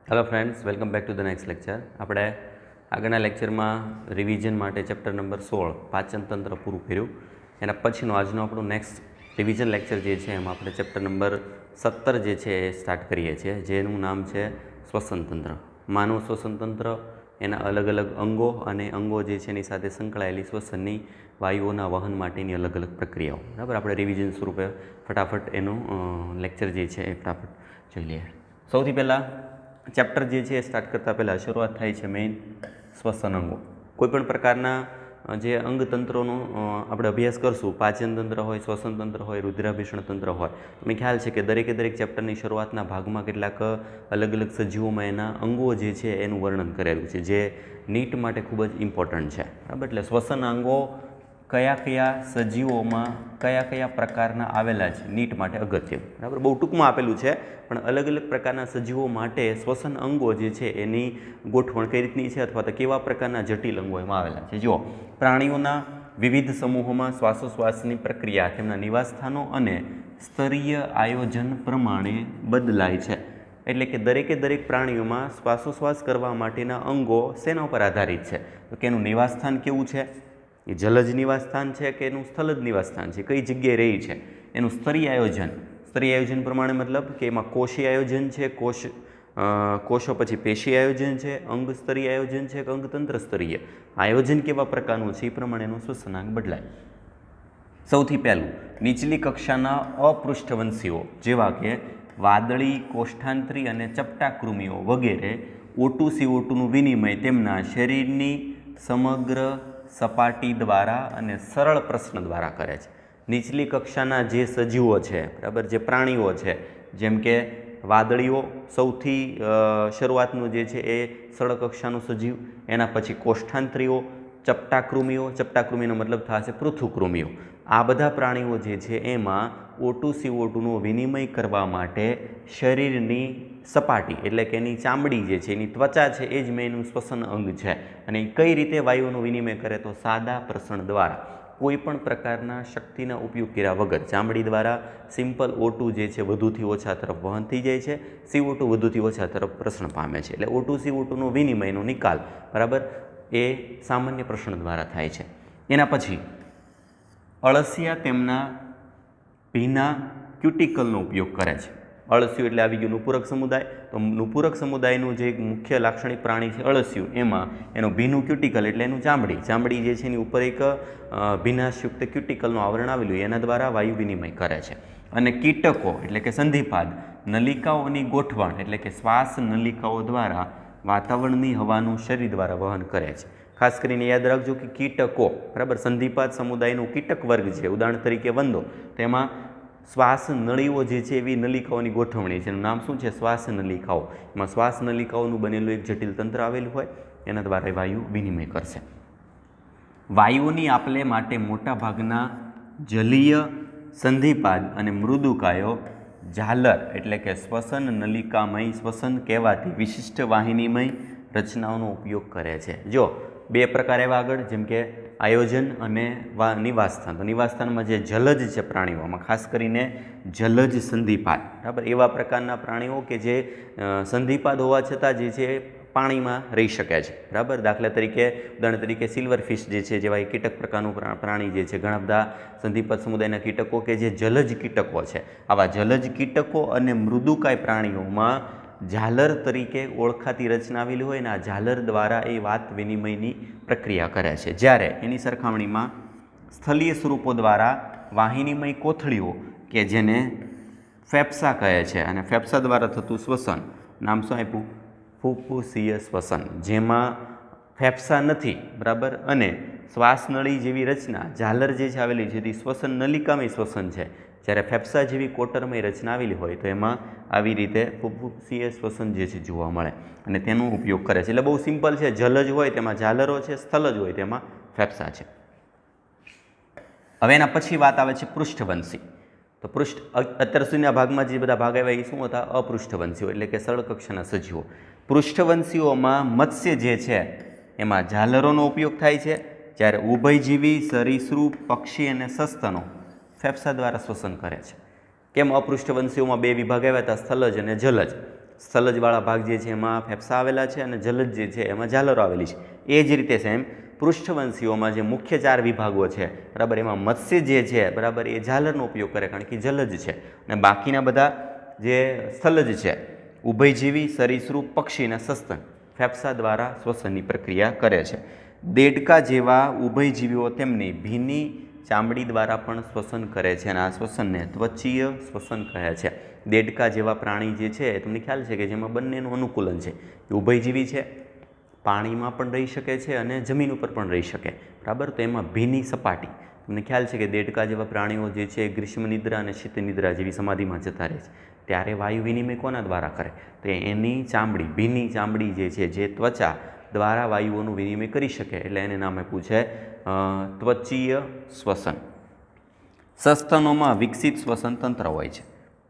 Hello friends, welcome back to the next lecture. આપણે આગળના લેક્ચરમાં રિવિઝન માટે ચેપ્ટર નંબર 16 પાચનતંત્ર પૂરું કર્યું. એના પછીનો આજનો આપણું નેક્સ્ટ રિવિઝન લેક્ચર જે છે એમાં આપણે ચેપ્ટર નંબર 17 જે છે એ સ્ટાર્ટ કરીએ છીએ, જેનું નામ છે શ્વસનતંત્ર. માનવ શ્વસનતંત્ર, એના અલગ અલગ અંગો અને અંગો જે છે એની સાથે સંકળાયેલી શ્વસનની વાયુઓના વહન માટેની અલગ અલગ પ્રક્રિયાઓ. બરાબર, આપણે રિવિઝન સ્વરૂપે ફટાફટ એનું લેક્ચર જે છે એ ફટાફટ જોઈ લઈએ. સૌથી પહેલાં ચેપ્ટર જે છે એ સ્ટાર્ટ કરતાં પહેલાં શરૂઆત થાય છે મેઇન શ્વસન અંગો. કોઈપણ પ્રકારના જે અંગતંત્રોનો આપણે અભ્યાસ કરશું, પાચનતંત્ર હોય, શ્વસનતંત્ર હોય, રુધિરાભિસરણ તંત્ર હોય, તમને ખ્યાલ છે કે દરેક ચેપ્ટરની શરૂઆતના ભાગમાં કેટલાક અલગ અલગ સજીવોમાં એના અંગો જે છે એનું વર્ણન કરેલું છે, જે નીટ માટે ખૂબ જ ઇમ્પોર્ટન્ટ છે. બરાબર, એટલે શ્વસન અંગો કયા સજીવોમાં કયા પ્રકારના આવેલા છે નીટ માટે અગત્ય. બરાબર, બહુ ટૂંકમાં આપેલું છે, પણ અલગ અલગ પ્રકારના સજીવો માટે શ્વસન અંગો જે છે એની ગોઠવણ કઈ રીતની છે અથવા તો કેવા પ્રકારના જટિલ અંગો એમાં આવેલા છે. જુઓ, પ્રાણીઓના વિવિધ સમૂહોમાં શ્વાસોશ્વાસની પ્રક્રિયા તેમના નિવાસસ્થાનો અને સ્તરીય આયોજન પ્રમાણે બદલાય છે. એટલે કે દરેક પ્રાણીઓમાં શ્વાસોશ્વાસ કરવા માટેના અંગો શેના ઉપર આધારિત છે? તો કે એનું નિવાસસ્થાન કેવું છે, એ જલજ નિવાસસ્થાન છે કે એનું સ્થલજ નિવાસસ્થાન છે, કઈ જગ્યાએ રહી છે, એનું સ્તરીય આયોજન પ્રમાણે, મતલબ કે એમાં કોષીય આયોજન છે, કોષો પછી પેશી આયોજન છે, અંગ સ્તરીય આયોજન છે કે અંગતંત્ર સ્તરીય આયોજન કેવા પ્રકારનું છે એ પ્રમાણે એનું શ્વસનાંગ બદલાય. સૌથી પહેલું, નીચલી કક્ષાના અપૃષ્ઠવંશીઓ જેવા કે વાદળી, કોષ્ઠાંતરી અને ચપટાકૃમિઓ વગેરે O2 CO2નું વિનિમય તેમના શરીરની સમગ્ર સપાટી દ્વારા અને સરળ પ્રશ્ન દ્વારા કરે છે. નીચલી કક્ષાના જે સજીવો છે, બરાબર, જે પ્રાણીઓ છે, જેમ કે વાદળીઓ સૌથી શરૂઆતનું જે છે એ સરળ કક્ષાનું સજીવ, એના પછી કોષ્ઠાંતરીઓ, ચપટાકૃમિનો મતલબ થશે પૃથુકૃમિઓ. આ બધા પ્રાણીઓ જે છે એમાં O2 CO2નું વિનિમય કરવા માટે શરીરની સપાટી એટલે કે એની ચામડી જે છે, એની ત્વચા છે, એ જ મેઇન શ્વસન અંગ છે. અને કઈ રીતે વાયુઓનું વિનિમય કરે? તો સાદા પ્રસરણ દ્વારા, કોઈ પણ પ્રકારના શક્તિના ઉપયોગ કર્યા વગર ચામડી દ્વારા સિમ્પલ O2 જે છે વધુથી ઓછા તરફ વહન થઈ જાય છે, CO2 વધુથી ઓછા તરફ પ્રસરણ પામે છે. એટલે O2 CO2નો વિનિમયનો નિકાલ, બરાબર, એ સામાન્ય પ્રસરણ દ્વારા થાય છે. એના પછી અળસિયા તેમના ભીના ક્યુટિકલનો ઉપયોગ કરે છે. અળસિયું એટલે આવી ગયું નુપુરક સમુદાય. તો નુપુરક સમુદાયનું જે મુખ્ય લાક્ષણિક પ્રાણી છે અળસિયું, એમાં એનું ભીનું ક્યુટિકલ એટલે એનું ચામડી જે છે એની ઉપર એક ભીનાશયુક્ત ક્યુટિકલનું આવરણ આવેલું, એના દ્વારા વાયુ વિનિમય કરે છે. અને કીટકો એટલે કે સંધિપાદ નલિકાઓની ગોઠવણ એટલે કે શ્વાસ નલિકાઓ દ્વારા વાતાવરણની હવાનું શરીર દ્વારા વહન કરે છે. ખાસ કરીને યાદ રાખજો કે કીટકો, બરાબર, સંધિપાદ સમુદાયનું કીટક વર્ગ છે. ઉદાહરણ તરીકે વંદો, તેમાં શ્વાસ નળીઓ જે છે એવી નલિકાઓની ગોઠવણી છે. એનું નામ શું છે? શ્વાસ નલિકાઓ. એમાં શ્વાસ નલિકાઓનું બનેલું એક જટિલ તંત્ર આવેલું હોય, એના દ્વારા વાયુ વિનિમય કરશે. વાયુઓની આપલે માટે મોટા ભાગના જલીય સંધિપાદ અને મૃદુકાયો ઝાલર એટલે કે શ્વસન નલિકામય શ્વસન કહેવાતી વિશિષ્ટ વાહિનીમય રચનાઓનો ઉપયોગ કરે છે. જો બે પ્રકાર એવા આગળ, જેમ કે આયોજન અને નિવાસસ્થાન. તો નિવાસસ્થાનમાં જે જલજ છે પ્રાણીઓમાં, ખાસ કરીને જલજ સંધિપાદ, બરાબર, એવા પ્રકારના પ્રાણીઓ કે જે સંધિપાદ હોવા છતાં જે છે પાણીમાં રહી શકે છે. બરાબર, ઉદાહરણ તરીકે સિલ્વર ફિશ જે છે, જેવા કીટક પ્રકારનું પ્રાણી જે છે, ઘણા બધા સંધિપાદ સમુદાયના કીટકો કે જે જલજ કીટકો છે, આવા જલજ કીટકો અને મૃદુકાય પ્રાણીઓમાં ઝાલર તરીકે ઓળખાતી રચના આવેલી હોય ને આ ઝાલર દ્વારા એ વાત વિનિમયની પ્રક્રિયા કરે છે. જ્યારે એની સરખામણીમાં સ્થલીય સ્વરૂપો દ્વારા વાહિનીમય કોથળીઓ કે જેને ફેફસા કહે છે, અને ફેફસા દ્વારા થતું શ્વસન, નામ શું આપ્યું? ફુફ્ફુસીય શ્વસન, જેમાં ફેફસા નથી, બરાબર, અને શ્વાસનળી જેવી રચના ઝાલર જે છે આવેલી છે તે શ્વસન નલિકામય શ્વસન છે. જ્યારે ફેફસા જેવી કોટરમય રચના આવેલી હોય તો એમાં આવી રીતે ફુફ્ફુસીય શ્વસન જે છે જોવા મળે, અને તેનો ઉપયોગ કરે છે. એટલે બહુ સિમ્પલ છે. જલજ હોય તેમાં ઝાલરો છે, સ્થલજ હોય તેમાં ફેફસા છે. હવે એના પછી વાત આવે છે પૃષ્ઠવંશી. તો અત્યાર સુધીના ભાગમાં જે બધા ભાગ આવ્યા એ શું હતા? અપૃષ્ઠવંશીઓ એટલે કે સરળ કક્ષાના સજીવો. પૃષ્ઠવંશીઓમાં મત્સ્ય જે છે એમાં ઝાલરોનો ઉપયોગ થાય છે, જ્યારે ઉભયજીવી સરીસૃપ, પક્ષી અને સસ્તનો ફેફસા દ્વારા શ્વસન કરે છે. કેમ અપૃષ્ઠવંશીઓમાં બે વિભાગ આવ્યા હતા? સ્થલજ અને જલજ. સ્થલજવાળા ભાગ જે છે એમાં ફેફસા આવેલા છે અને જલજ જે છે એમાં ઝાલરો આવેલી છે. એ જ રીતે સેમ પૃષ્ઠવંશીઓમાં જે મુખ્ય 4 વિભાગો છે બરાબર, એમાં મત્સ્ય જે છે બરાબર એ ઝાલરનો ઉપયોગ કરે કારણ કે જલજ છે, અને બાકીના બધા જે સ્થલજ છે ઉભયજીવી, સરીસૃપ, પક્ષી અને સસ્તન ફેફસા દ્વારા શ્વસનની પ્રક્રિયા કરે છે. દેડકા જેવા ઉભયજીવીઓ તેમની ભીની ચામડી દ્વારા પણ શ્વસન કરે છે, અને આ શ્વસનને ત્વચીય શ્વસન કહે છે. દેડકા જેવા પ્રાણી જે છે તમને ખ્યાલ છે કે જેમાં બંનેનું અનુકૂલન છે, એ ઉભયજીવી છે, પાણીમાં પણ રહી શકે છે અને જમીન ઉપર પણ રહી શકે બરાબર. તો એમાં ભીની સપાટી, તમને ખ્યાલ છે કે દેડકા જેવા પ્રાણીઓ જે છે ગ્રીષ્મ નિદ્રા અને શીત નિદ્રા જેવી સમાધિમાં જતા રહે છે, ત્યારે વાયુ વિનિમય કોના દ્વારા કરે? તો એની ચામડી, ભીની ચામડી જે છે જે ત્વચા દ્વારા વાયુઓનું વિનિમય કરી શકે, એટલે એને નામ આપ્યું છે ત્વચીય શ્વસન. સસ્તનોમાં વિકસિત શ્વસન તંત્ર હોય છે.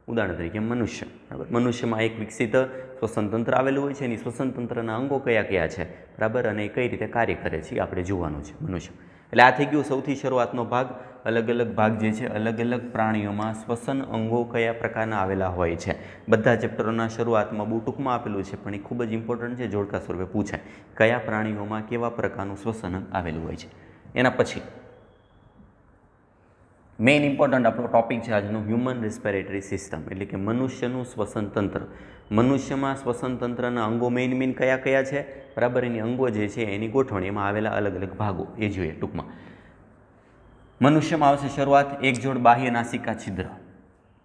ઉદાહરણ તરીકે મનુષ્ય બરાબર, મનુષ્યમાં એક વિકસિત શ્વસન તંત્ર આવેલું હોય છે. એની શ્વસન તંત્રના અંગો કયા કયા છે બરાબર, અને કઈ રીતે કાર્ય કરે છે એ આપણે જોવાનું છે મનુષ્ય. એટલે આ થઈ ગયું સૌથી શરૂઆતનો ભાગ. અલગ અલગ ભાગ જે છે અલગ અલગ પ્રાણીઓમાં શ્વસન અંગો કયા પ્રકારના આવેલા હોય છે. બધા ચેપ્ટરોના શરૂઆતમાં બહુ ટૂંકમાં આપેલું છે, પણ એ ખૂબ જ ઇમ્પોર્ટન્ટ છે, જોડકા સ્વરૂપે પૂછાય કયા પ્રાણીઓમાં કેવા પ્રકારનું શ્વસન અંગ આવેલું હોય છે. એના પછી મેઇન ઇમ્પોર્ટન્ટ આપણો ટોપિક છે આજનો હ્યુમન રિસ્પિરેટરી સિસ્ટમ, એટલે કે મનુષ્યનું શ્વસન તંત્ર. મનુષ્યમાં શ્વસન તંત્રના અંગો મેઇન કયા કયા છે બરાબર, એની અંગો જે છે એની ગોઠવણી, એમાં આવેલા અલગ અલગ ભાગો એ જોઈએ ટૂંકમાં. મનુષ્યમાં આવશે શરૂઆત એક જોડ બાહ્ય નાસિકા છિદ્ર.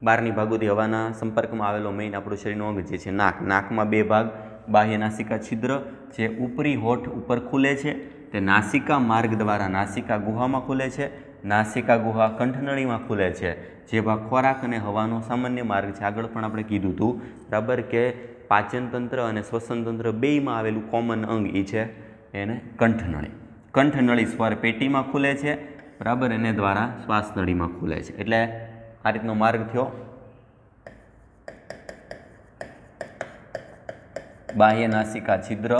બહારની ભાગોથી હવાના સંપર્કમાં આવેલો મેઇન આપણું શરીરનો અંગ જે છે નાક. નાકમાં 2 ભાગ, બાહ્ય નાસિકા છિદ્ર જે ઉપરી હોઠ ઉપર ખુલે છે, તે નાસિકા માર્ગ દ્વારા નાસિકા ગુહામાં ખુલે છે. નાસિકા ગુહા કંઠનળીમાં ખુલે છે, જે ભાગ ખોરાક અને હવાનો સામાન્ય માર્ગ છે. આગળ પણ આપણે કીધું હતું બરાબર કે પાચન તંત્ર અને શ્વસન તંત્ર બેયમાં આવેલું કોમન અંગ એ છે એને કંઠનળી. કંઠનળી સ્વર પેટીમાં ખુલે છે બરાબર, એને દ્વારા શ્વાસનળીમાં ખુલે છે. એટલે આ રીતનો માર્ગ થયો. બાહ્ય નાસિકા છિદ્ર,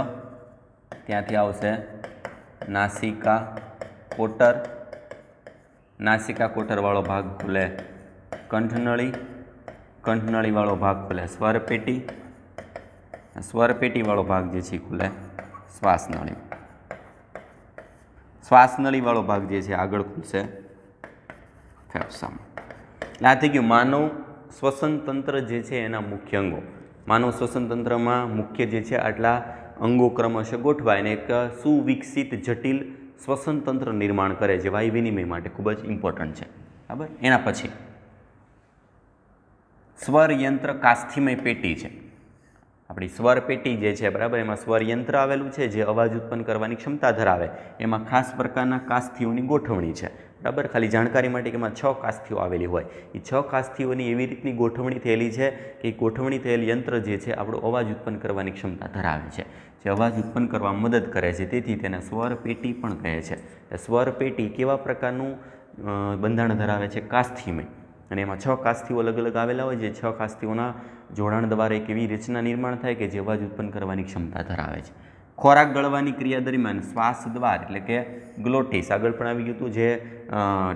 ત્યાંથી આવશે નાસિકા કોટર. નાસિકા કોટરવાળો ભાગ ખુલે કંઠનળી, કંઠનળીવાળો ભાગ ખુલે સ્વરપેટી, સ્વરપેટીવાળો ભાગ જે છે ખુલે શ્વાસનળી. શ્વાસનળીવાળો ભાગ જે છે આગળ ખુલશે ફેફસામાં. એટલે આ થઈ ગયું માનવ શ્વસન તંત્ર જે છે એના મુખ્ય અંગો. માનવ શ્વસન તંત્રમાં મુખ્ય જે છે આટલા અંગો ક્રમશઃ ગોઠવાય અને એક સુવિકસિત જટિલ શ્વસન તંત્ર નિર્માણ કરે છે, વાયુ વિનિમય માટે ખૂબ જ ઇમ્પોર્ટન્ટ છે બરાબર. એના પછી સ્વરયંત્ર કાસ્થિમય પેટી છે. આપણી સ્વર પેટી જે છે બરાબર, એમાં સ્વરયંત્ર આવેલું છે જે અવાજ ઉત્પન્ન કરવાની ક્ષમતા ધરાવે. એમાં ખાસ પ્રકારના કાસ્થીઓની ગોઠવણી છે બરાબર. ખાલી જાણકારી માટે કે એમાં 6 કાસ્થીઓ આવેલી હોય. એ 6 કાસ્થીઓની એવી રીતની ગોઠવણી થયેલી છે કે એ ગોઠવણી થયેલ યંત્ર જે છે આપણો અવાજ ઉત્પન્ન કરવાની ક્ષમતા ધરાવે છે, જે અવાજ ઉત્પન્ન કરવા મદદ કરે છે. તેથી તેને સ્વર પેટી પણ કહે છે. સ્વર પેટી કેવા પ્રકારનું બંધારણ ધરાવે છે? કાસ્થિમય. અને એમાં 6 કાસ્થીઓ અલગ અલગ આવેલા હોય. જે 6 કાસ્થીઓના જોડાણ દ્વારા એક એવી રચના નિર્માણ થાય કે જે અવાજ ઉત્પન્ન કરવાની ક્ષમતા ધરાવે છે. ખોરાક ગળવાની ક્રિયા દરમિયાન શ્વાસ દ્વાર એટલે કે ગ્લોટિસ, આગળ પણ આવી ગયું હતું, જે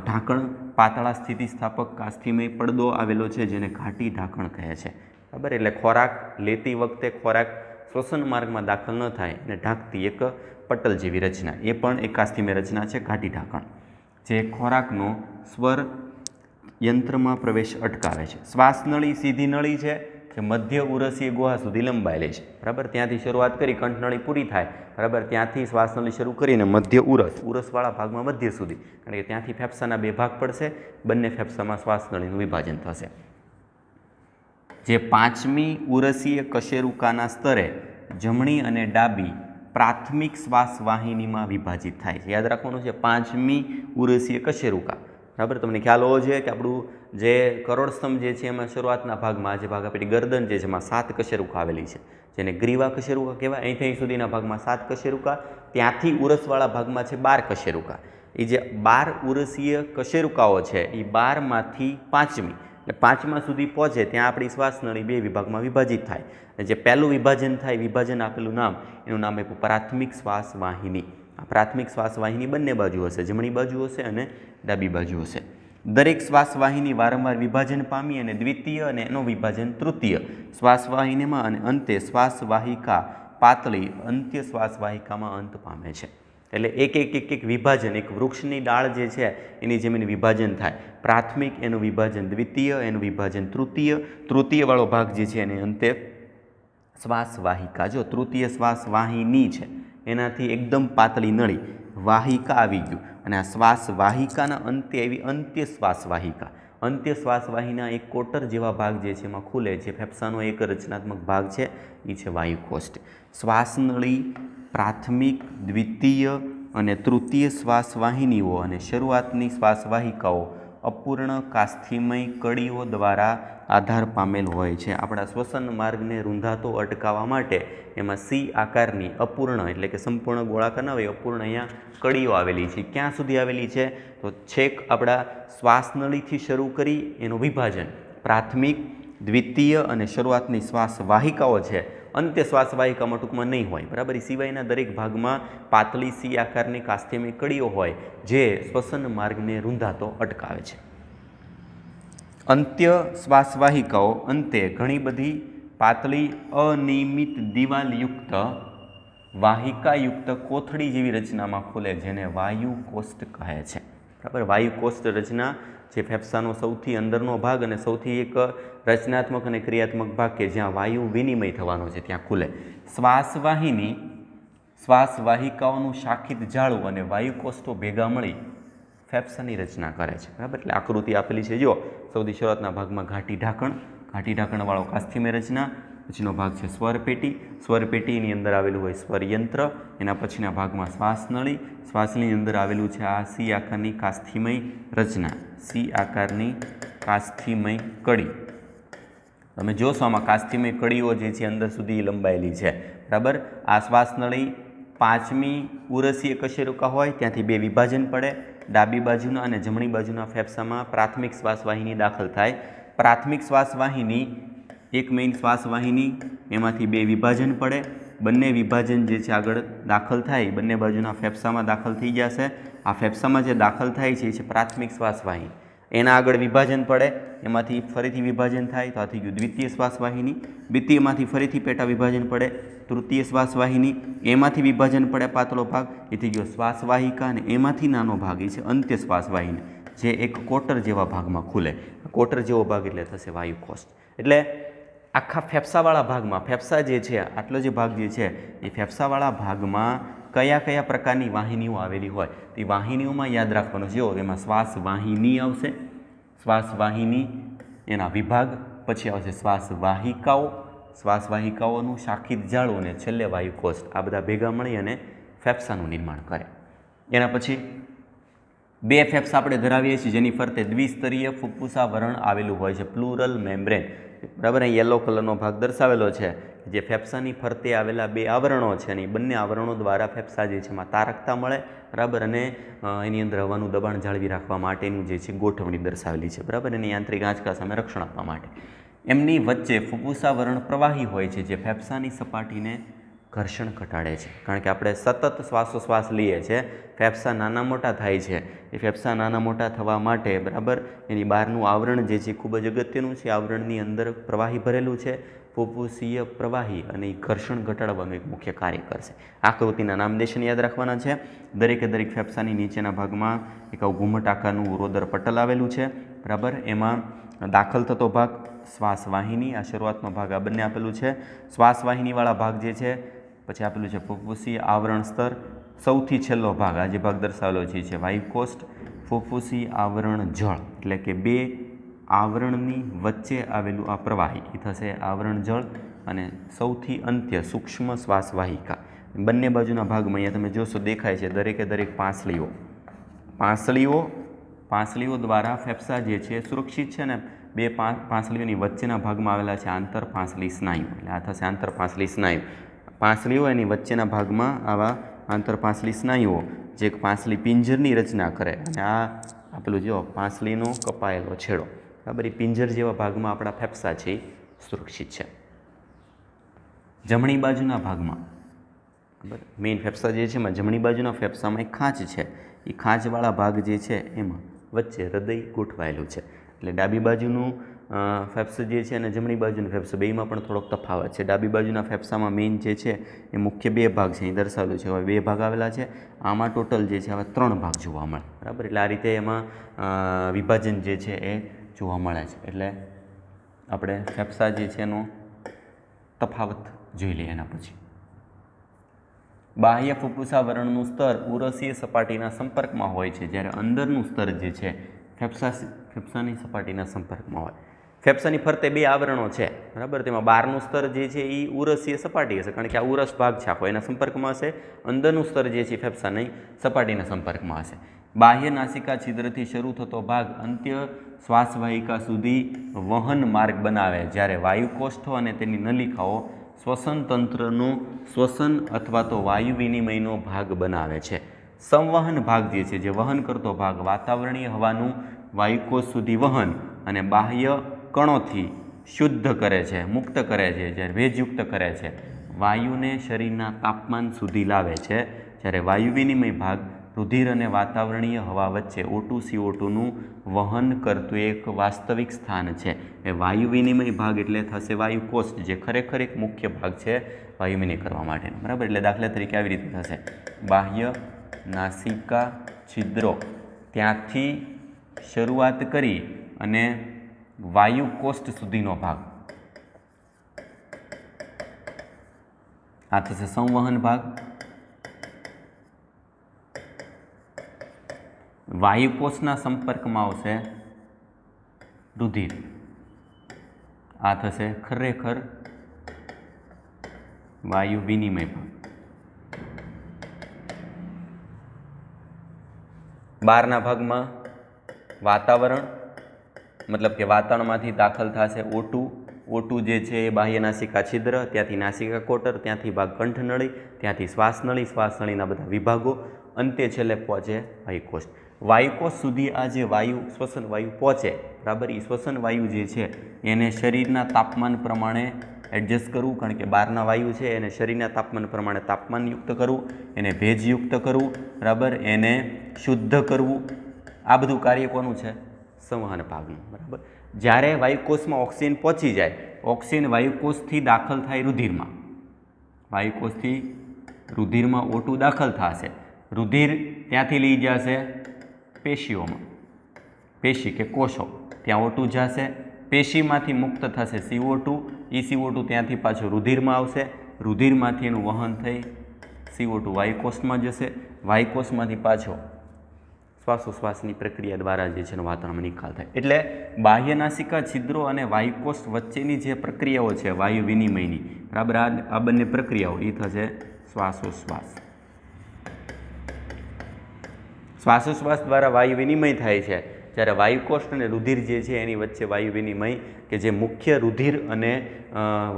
ઢાંકણ પાતળા સ્થિતિસ્થાપક કાસ્થિમય પડદો આવેલો છે જેને ઘાટી ઢાંકણ કહે છે બરાબર. એટલે ખોરાક લેતી વખતે ખોરાક શ્વસન માર્ગમાં દાખલ ન થાય અને ઢાંકતી એક પટલ જેવી રચના, એ પણ એક કાસ્થિમય રચના છે, ઘાટી ઢાંકણ, જે ખોરાકનો સ્વર યંત્રમાં પ્રવેશ અટકાવે છે. શ્વાસનળી સીધી નળી છે જે મધ્ય ઉરસીય ગુહા સુધી લંબાયેલી છે બરાબર. ત્યાંથી શરૂઆત કરી કંઠનળી પૂરી થાય બરાબર, ત્યાંથી શ્વાસનળી શરૂ કરીને મધ્ય ઉરસવાળા ભાગમાં મધ્ય સુધી, કારણ કે ત્યાંથી ફેફસાના 2 ભાગ પડશે, બંને ફેફસામાં શ્વાસનળીનું વિભાજન થશે. જે 5મી ઉરસીય કશેરુકાના સ્તરે જમણી અને ડાબી પ્રાથમિક શ્વાસવાહિનીમાં વિભાજિત થાય છે. યાદ રાખવાનું છે 5મી ઉરસીય કશેરુકા બરાબર. તમને ખ્યાલ હોવો જોઈએ કે આપણું જે કરોડસ્તંભ જે છે એમાં શરૂઆતના ભાગમાં જે ભાગ આપણી ગરદન જે છે એમાં 7 કશેરુકા આવેલી છે, જેને ગ્રીવા કશેરુકા કહેવાય. અહીંથી અહીં સુધીના ભાગમાં 7 કશેરુકા, ત્યાંથી ઉરસવાળા ભાગમાં છે 12 કશેરુકા. એ જે 12 ઉરસીય કશેરુકાઓ છે એ 12માંથી 5મી એટલે 5મા સુધી પહોંચે ત્યાં આપણી શ્વાસનળી 2 વિભાગમાં વિભાજિત થાય. અને જે પહેલું વિભાજન થાય, વિભાજન આપેલું નામ, એનું નામ આપ્યું પ્રાથમિક શ્વાસવાહિની. આ પ્રાથમિક શ્વાસવાહિની બંને બાજુ હશે, જમણી બાજુ હશે અને ડાબી બાજુ હશે. દરેક શ્વાસવાહિની વારંવાર વિભાજન પામી અને દ્વિતીય અને એનું વિભાજન તૃતીય શ્વાસવાહિનીમાં અને અંતે શ્વાસવાહિકા પાતળી અંત્ય શ્વાસવાહિકામાં અંત પામે છે. એટલે એક વિભાજન, એક વૃક્ષની ડાળ જે છે એની જેમ એનું વિભાજન થાય. પ્રાથમિક એનું વિભાજન દ્વિતીય, એનું વિભાજન તૃતીય, તૃતીયવાળો ભાગ જે છે એને અંતે શ્વાસવાહિકા. જો તૃતીય શ્વાસવાહિની છે એનાથી એકદમ પાતળી નળી વાહિકા આવી ગયું અને આ શ્વાસવાહિકાના અંતે એવી અંત્ય શ્વાસવાહિકા. અંત્ય શ્વાસવાહિના એક કોટર જેવા ભાગ જે છે એમાં ખુલે છે. ફેફસાનો એક રચનાત્મક ભાગ છે એ છે વાયુકોષ્ઠ. શ્વાસનળી પ્રાથમિક, દ્વિતીય અને તૃતીય શ્વાસવાહિનીઓ અને શરૂઆતની શ્વાસવાહિકાઓ અપૂર્ણ કાસ્થિમય કડીઓ દ્વારા આધાર પામેલ હોય છે. આપણા શ્વસન માર્ગને રૂંધાતો અટકાવવા માટે એમાં સી આકારની અપૂર્ણ એટલે કે સંપૂર્ણ ગોળાકાર ના હોય, અપૂર્ણ અહીંયા કડીઓ આવેલી છે. ક્યાં સુધી આવેલી છે? તો છેક આપણા શ્વાસનળીથી શરૂ કરી એનું વિભાજન પ્રાથમિક, દ્વિતીય અને શરૂઆતની શ્વાસવાહિકાઓ છે. અંત્ય શ્વાસવાહિકામાં ટૂંકમાં નહીં હોય, બરાબર. એ સિવાયના દરેક ભાગમાં પાતળી સી આકારની કાસ્થિમય કડીઓ હોય જે શ્વસન માર્ગને રૂંધાતો અટકાવે છે. અંત્ય શ્વાસવાહિકાઓ અંતે ઘણી બધી પાતળી અનિયમિત દિવાલયુક્ત વાહિકાયુક્ત કોથળી જેવી રચનામાં ખુલે જેને વાયુકોષ્ઠ કહે છે, બરાબર. વાયુકોષ્ઠ રચના જે ફેફસાનો સૌથી અંદરનો ભાગ અને સૌથી એક રચનાત્મક અને ક્રિયાત્મક ભાગ કે જ્યાં વાયુ વિનિમય થવાનો છે ત્યાં ખુલે. શ્વાસવાહિની શ્વાસવાહિકાઓનું શાખિત જાળું અને વાયુકોષ્ઠો ભેગા મળી ફેફસાની રચના કરે છે, બરાબર. એટલે આકૃતિ આપેલી છે. જો સૌથી શરૂઆતના ભાગમાં ઘાટી ઢાંકણવાળો કાસ્થિમય રચના, પછીનો ભાગ છે સ્વરપેટી, સ્વરપેટીની અંદર આવેલું હોય સ્વરયંત્ર, એના પછીના ભાગમાં શ્વાસનળી, શ્વાસનળીની અંદર આવેલું છે આ સી આકારની કાસ્થિમય રચના, સી આકારની કાસ્થિમય કડી. તમે જોશો આમાં કાસ્થિમય કડીઓ જે છે અંદર સુધી લંબાયેલી છે, બરાબર. આ શ્વાસનળી 5મી ઉરસીય કશેરુકા હોય ત્યાંથી 2 વિભાજન પડે. ડાબી બાજુના અને જમણી બાજુના ફેફસામાં પ્રાથમિક શ્વાસવાહિની દાખલ થાય. પ્રાથમિક શ્વાસવાહિની એક મેઇન શ્વાસવાહિની, એમાંથી 2 વિભાજન પડે. બંને વિભાજન જે છે આગળ દાખલ થાય બંને બાજુના ફેફસામાં દાખલ થઈ જશે. આ ફેફસામાં જે દાખલ થાય છે એ છે પ્રાથમિક શ્વાસવાહિની. એના આગળ વિભાજન પડે, એમાંથી ફરીથી વિભાજન થાય તો આ થઈ ગયું દ્વિતીય શ્વાસવાહિની. દ્વિતીયમાંથી ફરીથી પેટા વિભાજન પડે તૃતીય શ્વાસવાહિની, એમાંથી વિભાજન પડે પાતળો ભાગ, એ થઈ ગયો શ્વાસવાહિકા અને એમાંથી નાનો ભાગ એ છે અંત્ય શ્વાસવાહિની જે એક કોટર જેવા ભાગમાં ખુલે. કોટર જેવો ભાગ એટલે થશે વાયુકોષ્ઠ. એટલે આખા ફેફસાવાળા ભાગમાં ફેફસા જે છે આટલો જે ભાગ જે છે એ ફેફસાવાળા ભાગમાં કયા કયા પ્રકારની વાહિનીઓ આવેલી હોય તે વાહિનીઓમાં યાદ રાખવાનું છે. એમાં શ્વાસવાહિની આવશે, શ્વાસવાહિની એના વિભાગ, પછી આવશે શ્વાસવાહિકાઓ, શ્વાસવાહિકાઓનું શાખિત જાળું અને છેલ્લે વાયુકોષ્ઠ. આ બધા ભેગા મળી અને ફેફસાનું નિર્માણ કરે. એના પછી 2 ફેફસા આપણે ધરાવીએ છીએ જેની ફરતે દ્વિસ્તરીય ફુફ્ફુસા વરણ આવેલું હોય છે, પ્લુરલ મેમ્બ્રેન, બરાબર. અહીં યલો કલરનો ભાગ દર્શાવેલો છે જે ફેફસાની ફરતે આવેલા 2 આવરણો છે અને બંને આવરણો દ્વારા ફેફસા જે છે એમાં તારકતા મળે, બરાબર. અને એની અંદર હવાનું દબાણ જાળવી રાખવા માટેનું જે છે ગોઠવણી દર્શાવેલી છે, બરાબર. એની યાંત્રિક આંચકા સામે રક્ષણ આપવા માટે. એમની વચ્ચે ફુફ્ફુસા વરણ પ્રવાહી હોય છે જે ફેફસાની સપાટીને ઘર્ષણ ઘટાડે છે. કારણ કે આપણે સતત શ્વાસોશ્વાસ લઈએ છીએ, ફેફસા નાના મોટા થાય છે. એ ફેફસા નાના મોટા થવા માટે, બરાબર, એની બહારનું આવરણ જે છે ખૂબ જ અગત્યનું છે. આવરણની અંદર પ્રવાહી ભરેલું છે, ફુફ્ફુસીય પ્રવાહી, અને એ ઘર્ષણ ઘટાડવાનું એક મુખ્ય કાર્ય કરશે. આકૃતિના નામદેશને યાદ રાખવાના છે. દરેકે દરેક ફેફસાની નીચેના ભાગમાં એક ઘુમ્મટ આકારનું ઉરોદર પટલ આવેલું છે, બરાબર. એમાં દાખલ થતો ભાગ શ્વાસવાહિની, આ શરૂઆતનો ભાગ આ બંને આપેલું છે. શ્વાસવાહિનીવાળા ભાગ જે છે પછી આપેલું છે ફુફ્ફુસીય આવરણ સ્તર. સૌથી છેલ્લો ભાગ આ જે ભાગ દર્શાવેલો છે વાયુકોષ્ઠ. ફુફ્ફુસીય આવરણ જળ એટલે કે 2 આવરણની વચ્ચે આવેલું આ પ્રવાહી એ થશે આવરણ જળ. અને સૌથી અંત્ય સૂક્ષ્મ શ્વાસવાહિકા. બંને બાજુના ભાગમાં અહીંયા તમે જોશો દેખાય છે દરેકે દરેક પાંસળીઓ દ્વારા ફેફસા જે છે સુરક્ષિત છે ને. 2 પાંસળીઓની વચ્ચેના ભાગમાં આવેલા છે આંતરપાંસળી સ્નાયુ, એટલે આ થશે આંતરપાંસળી સ્નાયુ. પાંસળીઓ એની વચ્ચેના ભાગમાં આવા આંતરપાંસળી સ્નાયુઓ જે એક પાંસળી પિંજરની રચના કરે. અને આ આપેલું જો પાંસળીનો કપાયેલો છેડો, બરાબર, એ પિંજર જેવા ભાગમાં આપણા ફેફસા છે એ સુરક્ષિત છે. જમણી બાજુના ભાગમાં, બરાબર, મેઇન ફેફસા જે છે એમાં જમણી બાજુના ફેફસામાં એક ખાંચ છે. એ ખાંચવાળા ભાગ જે છે એમાં વચ્ચે હૃદય ગોઠવાયેલું છે. એટલે ડાબી બાજુનું ફેફસ જે છે અને જમણી બાજુનું ફેફસ બેયમાં પણ થોડોક તફાવત છે. ડાબી બાજુના ફેફસામાં મેઇન જે છે એ મુખ્ય 2 ભાગ છે, અહીં દર્શાવેલું છે. હવે 2 ભાગ આવેલા છે, આમાં ટોટલ જે છે હવે 3 ભાગ જોવા મળે, બરાબર. એટલે આ રીતે એમાં વિભાજન જે છે એ જોવા મળે છે. એટલે આપણે ફેફસા જે છે એનો તફાવત જોઈ લઈએ. એના પછી બાહ્ય ફુફ્ફુસાવરણનું સ્તર ઉરસીય સપાટીના સંપર્કમાં હોય છે, જ્યારે અંદરનું સ્તર જે છે ફેફસાની સપાટીના સંપર્કમાં હોય. ફેફસાની ફરતે 2 આવરણો છે, બરાબર. તેમાં બહારનું સ્તર જે છે એ ઉરસીય સપાટી હશે, કારણ કે આ ઉરસ ભાગ છે આખો એના સંપર્કમાં હશે. અંદરનું સ્તર જે છે ફેફસાની સપાટીના સંપર્કમાં હશે. બાહ્ય નાસિકા છિદ્રથી શરૂ થતો ભાગ અંત્ય શ્વાસવાહિકા સુધી વહન માર્ગ બનાવે, જ્યારે વાયુકોષ્ઠો અને તેની નલિકાઓ શ્વસન તંત્રનું શ્વસન અથવા તો વાયુ વિનિમયનો ભાગ બનાવે છે. સંવહન ભાગ જે છે, જે વહન કરતો ભાગ, વાતાવરણીય હવાનું વાયુકોષ સુધી વહન અને બાહ્ય કણોથી શુદ્ધ કરે છે, મુક્ત કરે છે, જ્યારે ભેજયુક્ત કરે છે, વાયુને શરીરના તાપમાન સુધી લાવે છે. જ્યારે વાયુ વિનિમય ભાગ રુધિર અને વાતાવરણીય હવા વચ્ચે O2 CO2નું વહન કરતું એક વાસ્તવિક સ્થાન છે. એ વાયુ વિનિમય ભાગ એટલે થશે વાયુકોષ, જે ખરેખર એક મુખ્ય ભાગ છે વાયુ વિનિમય કરવા માટેનો, બરાબર. એટલે દાખલા તરીકે આવી રીતે થશે: બાહ્ય નાસિકા છિદ્રો ત્યાંથી શરૂઆત કરી અને વાયુકોષ્ઠ સુધીનો ભાગ, આ થશે સંવહન ભાગ. વાયુકોષના સંપર્કમાં આવશે રુધિર, આ થશે ખરેખર વાયુ વિનિમય ભાગ. બહારના ભાગમાં વાતાવરણ, મતલબ કે વાતાવરણમાંથી દાખલ થશે O2 જે છે એ બાહ્ય નાસિકા છિદ્ર, ત્યાંથી નાસિકા કોટર, ત્યાંથી ભાગ કંઠનળી, ત્યાંથી શ્વાસનળી, શ્વાસનળીના બધા વિભાગો, અંતે છેલ્લે પહોંચે વાયુકોષ. વાયુકોષ સુધી આ જે વાયુ શ્વસન વાયુ પહોંચે, બરાબર, એ શ્વસન વાયુ જે છે એને શરીરના તાપમાન પ્રમાણે એડજસ્ટ કરવું, કારણ કે બહારના વાયુ છે એને શરીરના તાપમાન પ્રમાણે તાપમાનયુક્ત કરવું, એને ભેજયુક્ત કરવું, બરાબર, એને શુદ્ધ કરવું. આ બધું કાર્ય કોનું છે? સંવહન ભાગનું, બરાબર. જ્યારે વાયુકોષમાં ઓક્સિજન પહોંચી જાય, ઓક્સિજન વાયુકોષથી દાખલ થાય રુધિરમાં, વાયુકોષથી રુધિરમાં O2 દાખલ થશે, રુધિર ત્યાંથી લઈ જશે પેશીઓમાં, પેશી કે કોષો, ત્યાં O2 જશે, પેશીમાંથી મુક્ત થશે CO2, એ CO2 ત્યાંથી પાછું રુધિરમાં આવશે, રુધિરમાંથી એનું વહન થઈ CO2 વાયુકોષમાં જશે, વાયુકોષમાંથી પાછો શ્વાસોશ્વાસની પ્રક્રિયા દ્વારા જે છે વાતાવરણમાં નિકાલ થાય. એટલે બાહ્ય નાસિકા છિદ્રો અને વાયુકોષ વચ્ચેની જે પ્રક્રિયાઓ છે વાયુ વિનિમયની, બરાબર, આ બંને પ્રક્રિયાઓ એ થશે શ્વાસોશ્વાસ. શ્વાસોશ્વાસ દ્વારા વાયુ વિનિમય થાય છે, જ્યારે વાયુકોષ અને રુધિર જે છે એની વચ્ચે વાયુ વિનિમય, કે જે મુખ્ય રુધિર અને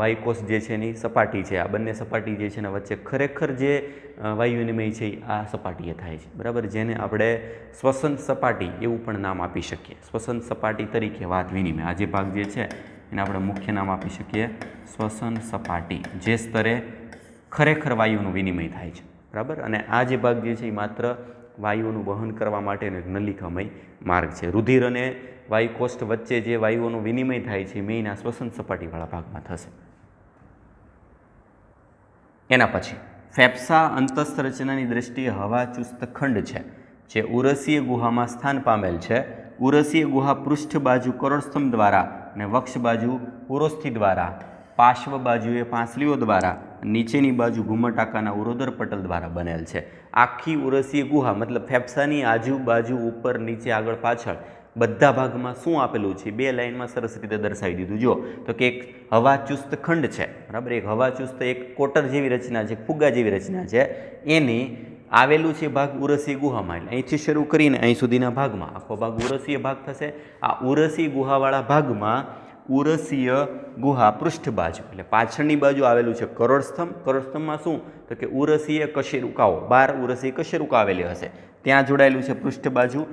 વાયુકોષ જે છે એની સપાટી છે, આ બંને સપાટી જે છે એના વચ્ચે ખરેખર જે વાયુ વિનિમય છે આ સપાટીએ થાય છે, બરાબર, જેને આપણે શ્વસન સપાટી એવું પણ નામ આપી શકીએ. શ્વસન સપાટી તરીકે વાત વિનિમય, આ જે ભાગ જે છે એને આપણે મુખ્ય નામ આપી શકીએ શ્વસન સપાટી, જે સ્તરે ખરેખર વાયુનું વિનિમય થાય છે, બરાબર. અને આ જે ભાગ જે છે એ માત્ર વાયુઓનું વહન કરવા માટેનો એક નલિકામય માર્ગ છે. રુધિર અને વાયુકોષ્ઠ વચ્ચે જે વાયુઓનું વિનિમય થાય છે મેઇન આ શ્વસન સપાટીવાળા ભાગમાં થશે. એના પછી ફેફસા અંતસ્થ રચનાની દ્રષ્ટિએ હવાચુસ્ત ખંડ છે, જે ઉરસીય ગુહામાં સ્થાન પામેલ છે. ઉરસીય ગુહા પૃષ્ઠ બાજુ કરોડસ્તંભ દ્વારા અને વક્ષ બાજુ ઉરોસ્થિ દ્વારા, પાર્શ્વ બાજુએ પાંસળીઓ દ્વારા, નીચેની બાજુ ઘુમટાકાના ઉરોદર પટલ દ્વારા બનેલ છે. આખી ઉરસીય ગુહા મતલબ ફેફસાની આજુબાજુ ઉપર નીચે આગળ પાછળ બધા ભાગમાં શું આપેલું છે? 2 લાઇનમાં સરસ રીતે દર્શાવી દીધું. જો તો કે એક હવાચુસ્ત ખંડ છે, બરાબર, એક હવાચુસ્ત એક કોટર જેવી રચના છે, ફુગ્ગા જેવી રચના છે, એની આવેલું છે ભાગ ઉરસીય ગુહામાં. એટલે અહીંથી શરૂ કરીને અહીં સુધીના ભાગમાં આખો ભાગ ઉરસીય ભાગ થશે. આ ઉરસીય ગુહાવાળા ભાગમાં ઉરસીય ગુહા પૃષ્ઠ બાજુ એટલે પાછળની બાજુ આવેલું છે કરોડસ્તંભ. કરોડસ્તંભમાં શું? તો કે ઉરસીય કશેરુકાઓ, 12 ઉરસીય કશેરુકા આવેલી હશે, ત્યાં જોડાયેલું છે પૃષ્ઠ બાજુ.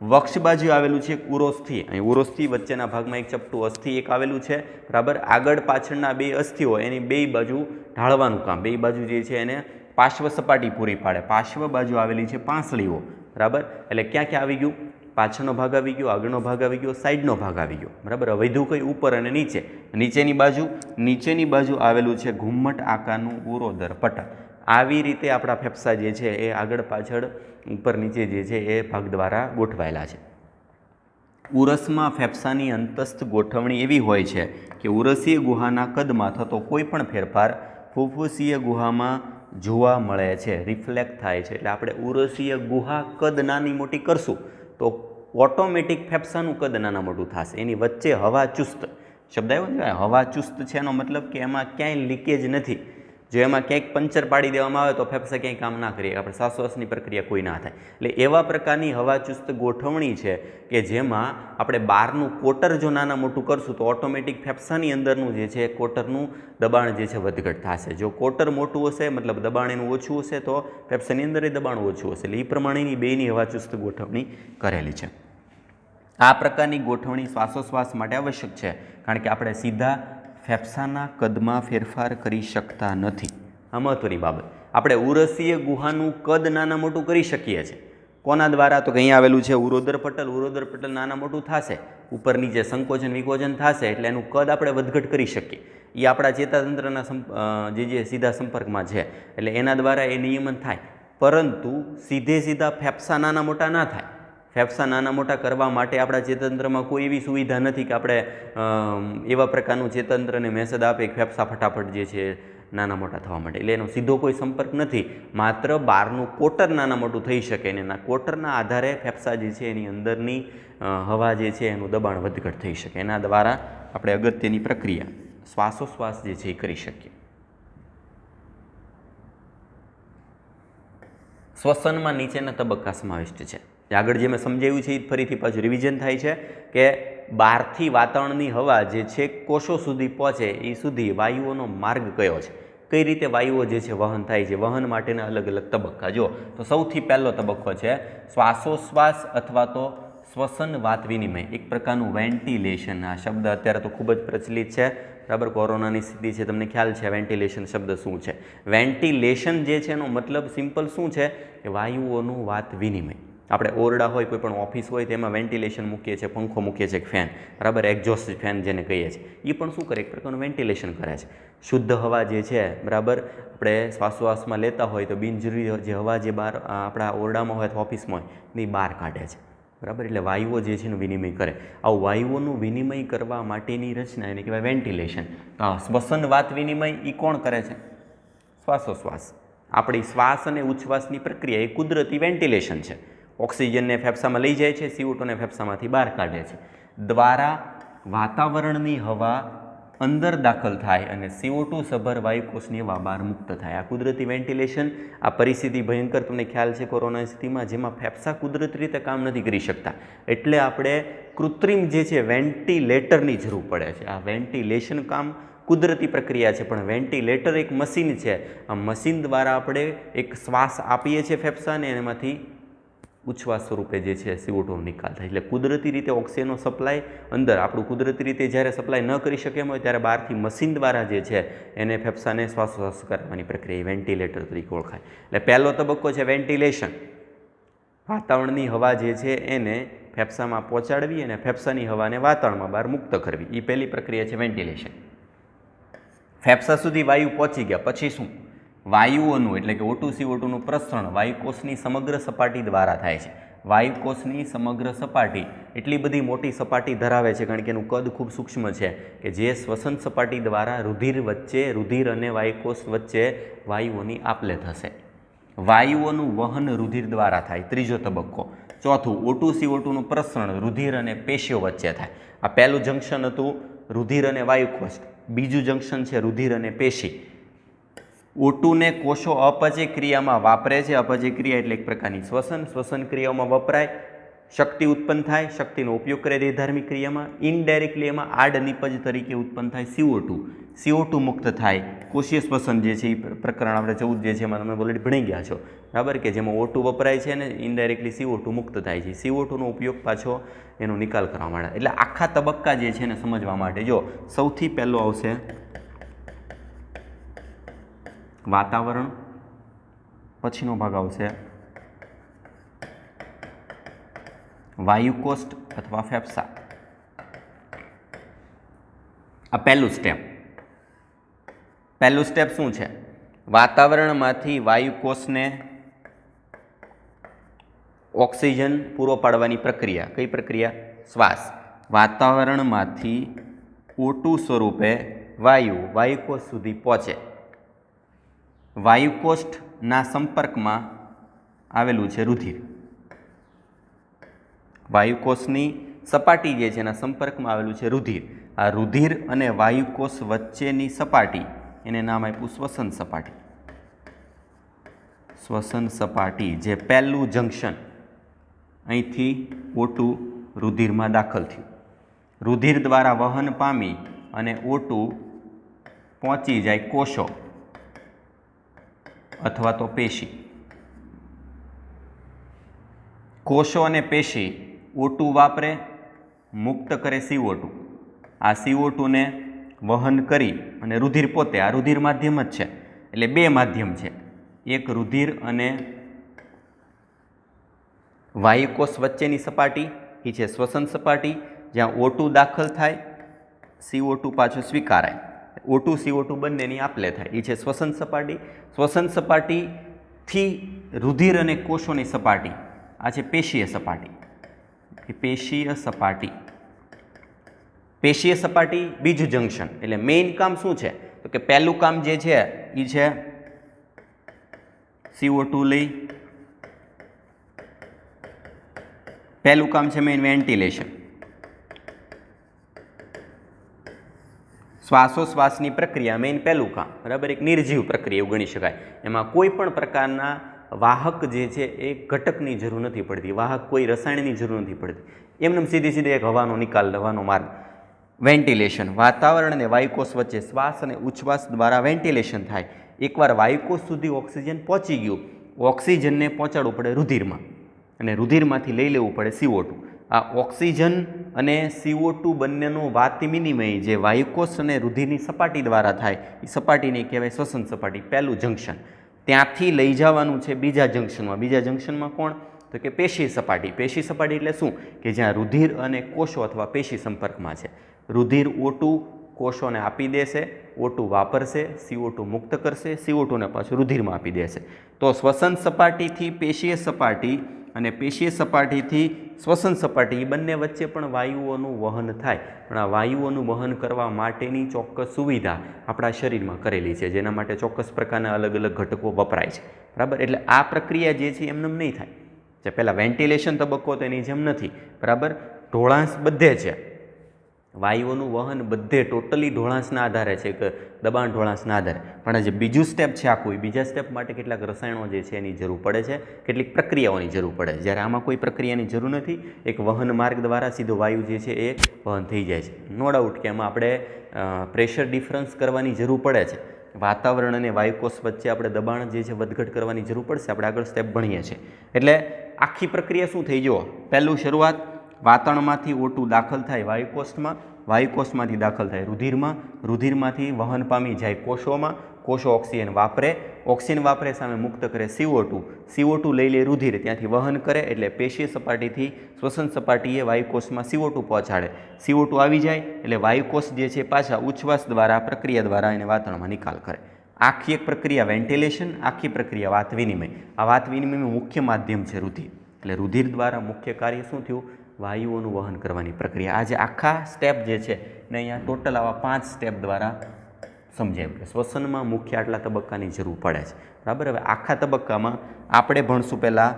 વક્ષ બાજુ આવેલું છે ઉરોસ્થિ, અહીં ઉરોસ્થિ વચ્ચેના ભાગમાં એક ચપટું અસ્થિ એક આવેલું છે, બરાબર. આગળ પાછળના 2 અસ્થિઓ એની 2 બાજુ ઢાળવાનું કામ, 2 બાજુ જે છે એને પાર્શ્વ સપાટી પૂરી પાડે. પાર્શ્વ બાજુ આવેલી છે પાંસળીઓ, બરાબર. એટલે ક્યાં ક્યાં આવી ગયું? પાછળનો ભાગ આવી ગયો, આગળનો ભાગ આવી ગયો, સાઈડનો ભાગ આવી ગયો, બરાબર. વધ્યું કઈ ઉપર અને નીચે. નીચેની બાજુ આવેલું છે ઘુમ્મટ આકારનું ઉરોદર પટલ. આવી રીતે આપણા ફેફસા જે છે એ આગળ પાછળ ઉપર નીચે જે છે એ ભાગ દ્વારા ગોઠવાયેલા છે. ઉરસમાં ફેફસાની અંતસ્થ ગોઠવણી એવી હોય છે કે ઉરસીય ગુહાના કદમાં થતો કોઈ પણ ફેરફાર ફુફ્ફુસીય ગુહામાં જોવા મળે છે, રિફ્લેક્ટ થાય છે. એટલે આપણે ઉરસીય ગુહા કદ નાની મોટી કરશું તો ઓટોમેટિક ફેફસાનું કદ નાના મોટું થશે. એની વચ્ચે હવા ચુસ્ત શબ્દ આવ્યો છે, હવા ચુસ્ત છે એનો મતલબ કે એમાં ક્યાંય લીકેજ નથી. જો એમાં ક્યાંક પંચર પાડી દેવામાં આવે તો ફેફસા ક્યાંય કામ ના કરીએ, આપણે શ્વાસોશ્વાસની પ્રક્રિયા કોઈ ના થાય. એટલે એવા પ્રકારની હવાચુસ્ત ગોઠવણી છે કે જેમાં આપણે બહારનું કોટર જો નાના મોટું કરશું તો ઓટોમેટિક ફેફસાની અંદરનું જે છે કોટરનું દબાણ જે છે વધઘટ થશે. જો કોટર મોટું હશે મતલબ દબાણ એનું ઓછું હશે તો ફેફસાની અંદર દબાણ ઓછું હશે. એટલે એ પ્રમાણેની બેની હવાચુસ્ત ગોઠવણી કરેલી છે. આ પ્રકારની ગોઠવણી શ્વાસોશ્વાસ માટે આવશ્યક છે કારણ કે આપણે સીધા ફેફસાના કદમાં ફેરફાર કરી શકતા નથી. આ મહત્વની બાબત. આપણે ઉરસીય ગુહાનું કદ નાના મોટું કરી શકીએ છીએ. કોના દ્વારા? તો અહીં આવેલું છે ઉરોદર પટલ. ઉરોદર પટલ નાના મોટું થશે, ઉપર નીચે સંકોચન વિકોચન થશે એટલે એનું કદ આપણે વધઘટ કરી શકીએ. એ આપણા ચેતાતંત્રના જે સીધા સંપર્કમાં છે એટલે એના દ્વારા એ નિયમન થાય. પરંતુ સીધા ફેફસા નાના મોટા ના થાય. ફેફસા નાના મોટા કરવા માટે આપણા ચેતંત્રમાં કોઈ એવી સુવિધા નથી કે આપણે એવા પ્રકારનું ચેતંત્રને મેસેજ આપે કે ફેફસા ફટાફટ જે છે નાના મોટા થવા માટે. એટલે એનો સીધો કોઈ સંપર્ક નથી. માત્ર બહારનું કોટર નાના મોટું થઈ શકે અને એના કોટરના આધારે ફેફસા જે છે એની અંદરની હવા જે છે એનું દબાણ વધઘટ થઈ શકે. એના દ્વારા આપણે અગત્યની પ્રક્રિયા શ્વાસોશ્વાસ જે છે એ કરી શકીએ. શ્વસનમાં નીચેના તબક્કા સમાવિષ્ટ છે. આગળ જે મેં સમજાવ્યું છે એ ફરીથી પાછું રિવિઝન થાય છે કે બહારથી વાતાવરણની હવા જે છે કોષો સુધી પહોંચે એ સુધી વાયુઓનો માર્ગ કયો છે, કઈ રીતે વાયુઓ જે છે વહન થાય છે, વહન માટેના અલગ અલગ તબક્કા. જો તો સૌથી પહેલો તબક્કો છે શ્વાસોશ્વાસ અથવા તો શ્વસન વાત વિનિમય, એક પ્રકારનું વેન્ટિલેશન. આ શબ્દ અત્યારે તો ખૂબ જ પ્રચલિત છે, બરાબર. કોરોનાની સ્થિતિ છે, તમને ખ્યાલ છે વેન્ટિલેશન શબ્દ શું છે. વેન્ટિલેશન જે છે એનો મતલબ સિમ્પલ શું છે કે વાયુઓનું વાત વિનિમય. આપણે ઓરડા હોય, કોઈ પણ ઓફિસ હોય તેમાં વેન્ટિલેશન મૂકીએ છીએ, પંખો મૂકીએ છીએ, ફેન, બરાબર, એક્ઝોસ્ટ ફેન જેને કહીએ છીએ. એ પણ શું કરે? એક પ્રકારનું વેન્ટિલેશન કરે છે. શુદ્ધ હવા જે છે, બરાબર, આપણે શ્વાસોશ્વાસમાં લેતા હોય તો બિનજરૂરી જે હવા જે બહાર આપણા ઓરડામાં હોય અથવા ઓફિસમાં હોય એ બહાર કાઢે છે, બરાબર. એટલે વાયુઓ જે છે એનું વિનિમય કરે. આવું વાયુઓનું વિનિમય કરવા માટેની રચના એને કહેવાય વેન્ટિલેશન. તો શ્વસન વાત વિનિમય એ કોણ કરે છે? શ્વાસોશ્વાસ. આપણી શ્વાસ અને ઉચ્છ્વાસની પ્રક્રિયા એ કુદરતી વેન્ટિલેશન છે. ઓક્સિજનને ફેફસામાં લઈ જાય છે, CO2ને ફેફસામાંથી બહાર કાઢે છે. દ્વારા વાતાવરણની હવા અંદર દાખલ થાય અને CO2 સભર વાયુકોષની હવા બહાર મુક્ત થાય. આ કુદરતી વેન્ટિલેશન. આ પરિસ્થિતિ ભયંકર તમને ખ્યાલ છે કોરોના સ્થિતિમાં, જેમાં ફેફસા કુદરતી રીતે કામ નથી કરી શકતા. એટલે આપણે કૃત્રિમ જે છે વેન્ટિલેટરની જરૂર પડે છે. આ વેન્ટિલેશન કામ કુદરતી પ્રક્રિયા છે, પણ વેન્ટિલેટર એક મશીન છે. આ મશીન દ્વારા આપણે એક શ્વાસ આપીએ છીએ ફેફસાને અને એમાંથી ઉચ્છ્વાસ સ્વરૂપે જે છે CO2નો નિકાલ થાય. એટલે કુદરતી રીતે ઓક્સિજનનો સપ્લાય અંદર, આપણું કુદરતી રીતે જ્યારે સપ્લાય ન કરી શકે એમ હોય ત્યારે બહારથી મશીન દ્વારા જે છે એને ફેફસાને શ્વાસોશ્વાસ કરવાની પ્રક્રિયા વેન્ટિલેટર તરીકે ઓળખાય. એટલે પહેલો તબક્કો છે વેન્ટિલેશન. વાતાવરણની હવા જે છે એને ફેફસામાં પહોંચાડવી અને ફેફસાની હવાને વાતાવરણમાં બહાર મુક્ત કરવી, એ પહેલી પ્રક્રિયા છે વેન્ટિલેશન. ફેફસા સુધી વાયુ પહોંચી ગયા પછી શું? વાયુઓનું એટલે કે O2 CO2નું પ્રસરણ વાયુકોષની સમગ્ર સપાટી દ્વારા થાય છે. વાયુકોષની સમગ્ર સપાટી એટલી બધી મોટી સપાટી ધરાવે છે કારણ કે એનું કદ ખૂબ સૂક્ષ્મ છે કે જે શ્વસન સપાટી દ્વારા રુધિર અને વાયુકોષ વચ્ચે વાયુઓની આપ-લે થશે. વાયુઓનું વહન રુધિર દ્વારા થાય, ત્રીજો તબક્કો. ચોથું, O2 CO2નું પ્રસરણ રુધિર અને પેશીઓ વચ્ચે થાય. આ પહેલું જંક્શન હતું રુધિર અને વાયુકોષ. બીજું જંક્શન છે રુધિર અને પેશી. O2ને કોષો અપચય ક્રિયામાં વાપરે છે. અપચય ક્રિયા એટલે એક પ્રકારની શ્વસન ક્રિયાઓમાં વપરાય, શક્તિ ઉત્પન્ન થાય, શક્તિનો ઉપયોગ કરે દેહધાર્મિક ક્રિયામાં. ઇનડાયરેક્ટલી એમાં આડ નિપજ તરીકે ઉત્પન્ન થાય CO2 મુક્ત થાય. કોષીય શ્વસન જે છે એ પ્રકરણ આપણે 14 જે છે એમાં તમે ઓલરેડી ભણી ગયા છો, બરાબર, કે જેમાં O2 વપરાય છે અને ઇનડાયરેક્ટલી CO2 મુક્ત થાય છે. CO2નો ઉપયોગ પાછો એનો નિકાલ કરવા માટે. એટલે આખા તબક્કા જે છે એને સમજવા માટે જો સૌથી પહેલો આવશે વાતાવરણ, પછીનો ભાગ આવશે વાયુકોષ્ઠ અથવા ફેફસા. આ પહેલું સ્ટેપ શું છે? વાતાવરણમાંથી વાયુકોષને ઓક્સિજન પૂરો પાડવાની પ્રક્રિયા. કઈ પ્રક્રિયા? શ્વાસ. વાતાવરણમાંથી O2 સ્વરૂપે વાયુકોષ સુધી પહોંચે. વાયુકોષ્ઠના સંપર્કમાં આવેલું છે રુધિર. વાયુકોષની સપાટી જે છે એના સંપર્કમાં આવેલું છે રુધિર. આ રુધિર અને વાયુકોષ વચ્ચેની સપાટી એને નામ આપ્યું શ્વસન સપાટી. શ્વસન સપાટી જે પહેલું જંક્શન. અહીંથી O2 રુધિરમાં દાખલ થયું. રુધિર દ્વારા વહન પામી અને O2 પહોંચી જાય કોષો અથવા તો પેશી. કોષો અને પેશી O2 વાપરે, મુક્ત કરે CO2. આ CO2 ને વહન કરી અને રુધિર પોતે, આ રુધિર માધ્યમ જ છે, એટલે બે માધ્યમ છે. એક રુધિર અને વાયુકોષ વચ્ચેની સપાટી એ છે શ્વસન સપાટી, જ્યાં O2 દાખલ થાય, CO2 પાછો સ્વીકારાય, O2 CO2 બંનેની આપલે થાય, એ છે શ્વસન સપાટી. શ્વસન સપાટીથી રુધિર અને કોષોની સપાટી, આ છે પેશીય સપાટી. પેશીય સપાટી. પેશીય સપાટી બીજું જંક્શન. એટલે મેઇન કામ શું છે? તો કે પહેલું કામ જે છે એ છે CO2 લઈ, પહેલું કામ છે મેઇન વેન્ટિલેશન. શ્વાસોશ્વાસની પ્રક્રિયા મેઇન પહેલું કામ, બરાબર. એક નિર્જીવ પ્રક્રિયા એવું ગણી શકાય. એમાં કોઈ પણ પ્રકારના વાહક જે છે એ ઘટકની જરૂર નથી પડતી, વાહક કોઈ રસાયણની જરૂર નથી પડતી. એમને સીધી એક હવાનો નિકાલ, હવાનો માર્ગ. વેન્ટિલેશન. વાતાવરણ અને વાયુકોષ વચ્ચે શ્વાસ અને ઉચ્છ્વાસ દ્વારા વેન્ટિલેશન થાય. એકવાર વાયુકોષ સુધી ઓક્સિજન પહોંચી ગયું, ઓક્સિજનને પહોંચાડવું પડે રુધિરમાં, અને રુધિરમાંથી લઈ લેવું પડે CO2. આ ઓક્સિજન અને CO2 બંનેનો વાત વિનિમય જે વાયુકોષ અને રુધિરની સપાટી દ્વારા થાય, એ સપાટીને કહેવાય શ્વસન સપાટી, પહેલું જંક્શન. ત્યાંથી લઈ જવાનું છે બીજા જંક્શનમાં. બીજા જંક્શનમાં કોણ? તો કે પેશી સપાટી. પેશી સપાટી એટલે શું? કે જ્યાં રુધિર અને કોષો અથવા પેશી સંપર્કમાં છે. રુધિર O2 કોષોને આપી દેશે, O2 વાપરશે, CO2 મુક્ત કરશે, CO2 ને પાછું રુધિરમાં આપી દેશે. તો શ્વસન સપાટીથી પેશીય સપાટી અને પેશીય સપાટીથી શ્વસન સપાટી, એ બંને વચ્ચે પણ વાયુઓનું વહન થાય. પણ આ વાયુઓનું વહન કરવા માટેની ચોક્કસ સુવિધા આપણા શરીરમાં કરેલી છે, જેના માટે ચોક્કસ પ્રકારના અલગ અલગ ઘટકો વપરાય છે, બરાબર. એટલે આ પ્રક્રિયા જે છે એમને નહીં થાય. જે પહેલાં વેન્ટિલેશન તબક્કો તો એની જેમ નથી, બરાબર. ઢોળાંશ બધે છે, વાયુઓનું વહન બધે ટોટલી ઢોળાંશના આધારે છે, કે દબાણ ઢોળાંશના આધારે. પણ જે બીજું સ્ટેપ છે આખું, બીજા સ્ટેપ માટે કેટલાક રસાયણો જે છે એની જરૂર પડે છે, કેટલીક પ્રક્રિયાઓની જરૂર પડે છે. જ્યારે આમાં કોઈ પ્રક્રિયાની જરૂર નથી, એક વહન માર્ગ દ્વારા સીધો વાયુ જે છે એ વહન થઈ જાય છે. નો ડાઉટ કે એમાં આપણે પ્રેશર ડિફરન્સ કરવાની જરૂર પડે છે. વાતાવરણ અને વાયુકોષ વચ્ચે આપણે દબાણ જે છે વધઘટ કરવાની જરૂર પડશે. આપણે આગળ સ્ટેપ ભણીએ છીએ. એટલે આખી પ્રક્રિયા શું થઈ? જુઓ, પહેલું શરૂઆત, વાતાવરણમાંથી O2 દાખલ થાય વાયુકોષમાં, વાયુકોષમાંથી દાખલ થાય રુધિરમાં, રુધિરમાંથી વહન પામી જાય કોષોમાં, કોષો ઓક્સિજન વાપરે, સામે મુક્ત કરે CO2 લઈ લે રુધિર, ત્યાંથી વહન કરે, એટલે પેશીય સપાટીથી શ્વસન સપાટીએ વાયુકોષમાં CO2 પહોંચાડે, CO2 આવી જાય એટલે વાયુકોષ જે છે પાછા ઉચ્છ્વાસ દ્વારા, પ્રક્રિયા દ્વારા એને વાતાવરણમાં નિકાલ કરે. આખી એક પ્રક્રિયા વેન્ટિલેશન, આખી પ્રક્રિયા વાત વિનિમય. આ વાત વિનિમયનું મુખ્ય માધ્યમ છે રુધિર. એટલે રુધિર દ્વારા મુખ્ય કાર્ય શું થયું? વાયુઓનું વહન કરવાની પ્રક્રિયા. આ જે આખા સ્ટેપ જે છે ને અહીંયા ટોટલ આવા 5 સ્ટેપ દ્વારા સમજાયું કે શ્વસનમાં મુખ્ય આટલા તબક્કાની જરૂર પડે છે, બરાબર. હવે આખા તબક્કામાં આપણે ભણશું પહેલાં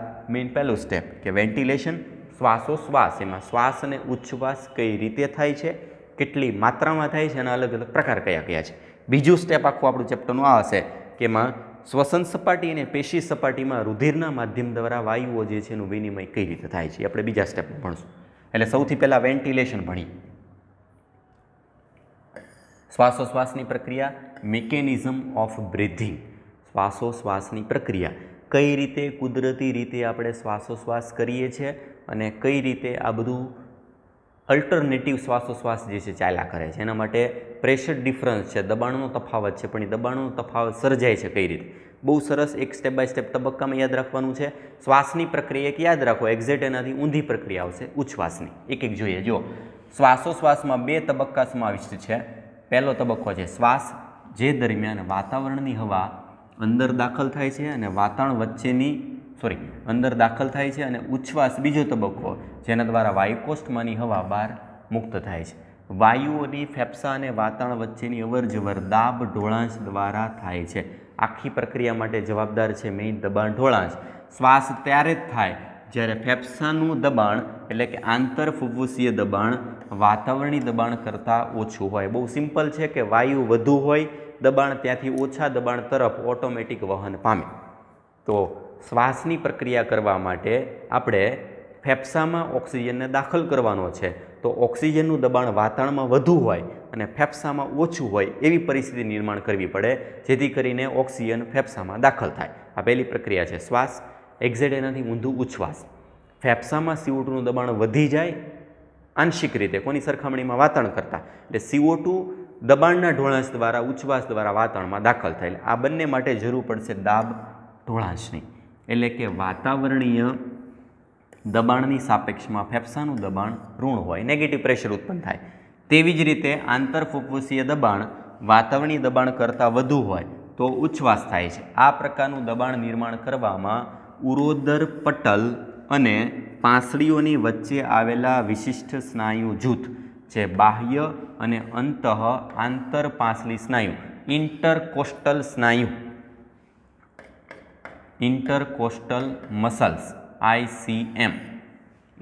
પહેલું સ્ટેપ કે વેન્ટિલેશન, શ્વાસોશ્વાસ. એમાં શ્વાસ અને ઉચ્છ્વાસ કઈ રીતે થાય છે, કેટલી માત્રામાં થાય છે, અને અલગ અલગ પ્રકાર કયા કયા છે. બીજું સ્ટેપ આખું આપણું ચેપ્ટરનું આ હશે કે એમાં શ્વસન સપાટી અને પેશી સપાટીમાં રુધિરના માધ્યમ દ્વારા વાયુઓ જે છે એનું વિનિમય કઈ રીતે થાય છે, આપણે બીજા સ્ટેપમાં ભણશું. એટલે સૌથી પહેલાં વેન્ટિલેશન ભણી. શ્વાસોશ્વાસની પ્રક્રિયા, મિકેનિઝમ ઓફ બ્રીથિંગ. શ્વાસોશ્વાસની પ્રક્રિયા, કઈ રીતે કુદરતી રીતે આપણે શ્વાસોશ્વાસ કરીએ છીએ અને કઈ રીતે આ બધું અલ્ટરનેટિવ શ્વાસોશ્વાસ જે છે ચાલ્યા કરે છે. એના માટે પ્રેશર ડિફરન્સ છે, દબાણનો તફાવત છે, પણ એ દબાણનો તફાવત સર્જાય છે કઈ રીતે? બહુ સરસ, એક સ્ટેપ બાય સ્ટેપ તબક્કામાં યાદ રાખવાનું છે. શ્વાસની પ્રક્રિયા એક યાદ રાખો, એક્ઝેટ એનાથી ઊંધી પ્રક્રિયા આવશે ઉચ્છ્વાસની. એક એક જોઈએ. જો શ્વાસોશ્વાસમાં 2 તબક્કા સમાવિષ્ટ છે. પહેલો તબક્કો છે શ્વાસ, જે દરમિયાન વાતાવરણની હવા અંદર દાખલ થાય છે અને વાતાવરણ વચ્ચેની અંદર દાખલ થાય છે, અને ઉચ્છ્વાસ બીજો તબક્કો, જેના દ્વારા વાયુકોષ્ઠમાંની હવા બહાર મુક્ત થાય છે. વાયુઓની ફેફસા અને વાતાવરણ વચ્ચેની અવરજવર દાબ ઢોળાંશ દ્વારા થાય છે. આખી પ્રક્રિયા માટે જવાબદાર છે મેઇન દબાણ ઢોળાંશ. શ્વાસ ત્યારે જ થાય જ્યારે ફેફસાનું દબાણ એટલે કે આંતરફુફ્ફુસીય દબાણ વાતાવરણીય દબાણ કરતાં ઓછું હોય. બહુ સિમ્પલ છે કે વાયુ વધુ હોય દબાણ, ત્યાંથી ઓછા દબાણ તરફ ઓટોમેટિક વહન પામે. તો શ્વાસની પ્રક્રિયા કરવા માટે આપણે ફેફસામાં ઓક્સિજનને દાખલ કરવાનો છે. તો ઓક્સિજનનું દબાણ વાતાવરણમાં વધુ હોય અને ફેફસામાં ઓછું હોય એવી પરિસ્થિતિ નિર્માણ કરવી પડે, જેથી કરીને ઓક્સિજન ફેફસામાં દાખલ થાય. આ પહેલી પ્રક્રિયા છે શ્વાસ. એક્ઝેટ એનાથી ઊંધું ઉચ્છ્વાસ. ફેફસામાં CO2નું દબાણ વધી જાય આંશિક રીતે કોની સરખામણીમાં વાતાવરણ કરતાં, એટલે CO2 દબાણના ઢોળાંશ દ્વારા ઉચ્છ્વાસ દ્વારા વાતાવરણમાં દાખલ થાય. આ બંને માટે જરૂર પડશે દાબ ઢોળાંશની, એટલે કે વાતાવરણીય દબાણની સાપેક્ષમાં ફેફસાનું દબાણ ઋણ હોય, નેગેટિવ પ્રેશર ઉત્પન્ન થાય. તેવી જ રીતે આંતરફુફ્ફુસીય દબાણ વાતાવરણીય દબાણ કરતાં વધુ હોય તો ઉચ્છ્વાસ થાય છે. આ પ્રકારનું દબાણ નિર્માણ કરવામાં ઉરોદર પટલ અને પાંસળીઓની વચ્ચે આવેલા વિશિષ્ટ સ્નાયુ જૂથ જે બાહ્ય અને અંતઃ આંતરપાંસળી સ્નાયુ ઇન્ટરકોસ્ટલ મસલ્સ ICM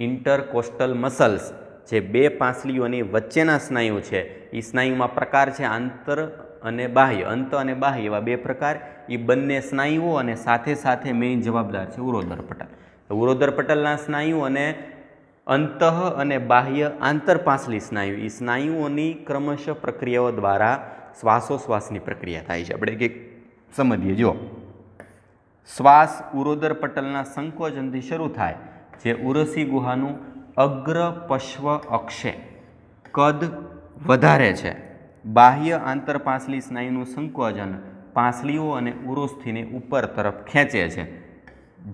ઇન્ટરકોસ્ટલ મસલ્સ જે 2 પાંસળીઓની વચ્ચેના સ્નાયુ છે. એ સ્નાયુમાં પ્રકાર છે આંતર અને બાહ્ય, અંત અને બાહ્ય એવા 2 પ્રકાર. એ બંને સ્નાયુઓ અને સાથે સાથે મેઇન જવાબદાર છે ઉરોદર પટલ. ઉરોદર પટલના સ્નાયુ અને અંતઃ અને બાહ્ય આંતરપાંસળી સ્નાયુ, એ સ્નાયુઓની ક્રમશઃ પ્રક્રિયાઓ દ્વારા શ્વાસોશ્વાસની પ્રક્રિયા થાય છે. આપણે એક સમજીએ. જો શ્વાસ ઉરોદર પટલના સંકોચનથી શરૂ થાય, જે ઉરસી ગુહાનું અગ્ર પશ્વ અક્ષે કદ વધારે છે. બાહ્ય આંતરપાંસળી સ્નાયુનું સંકોચન પાંસળીઓ અને ઉરોસ્થિને ઉપર તરફ ખેંચે છે,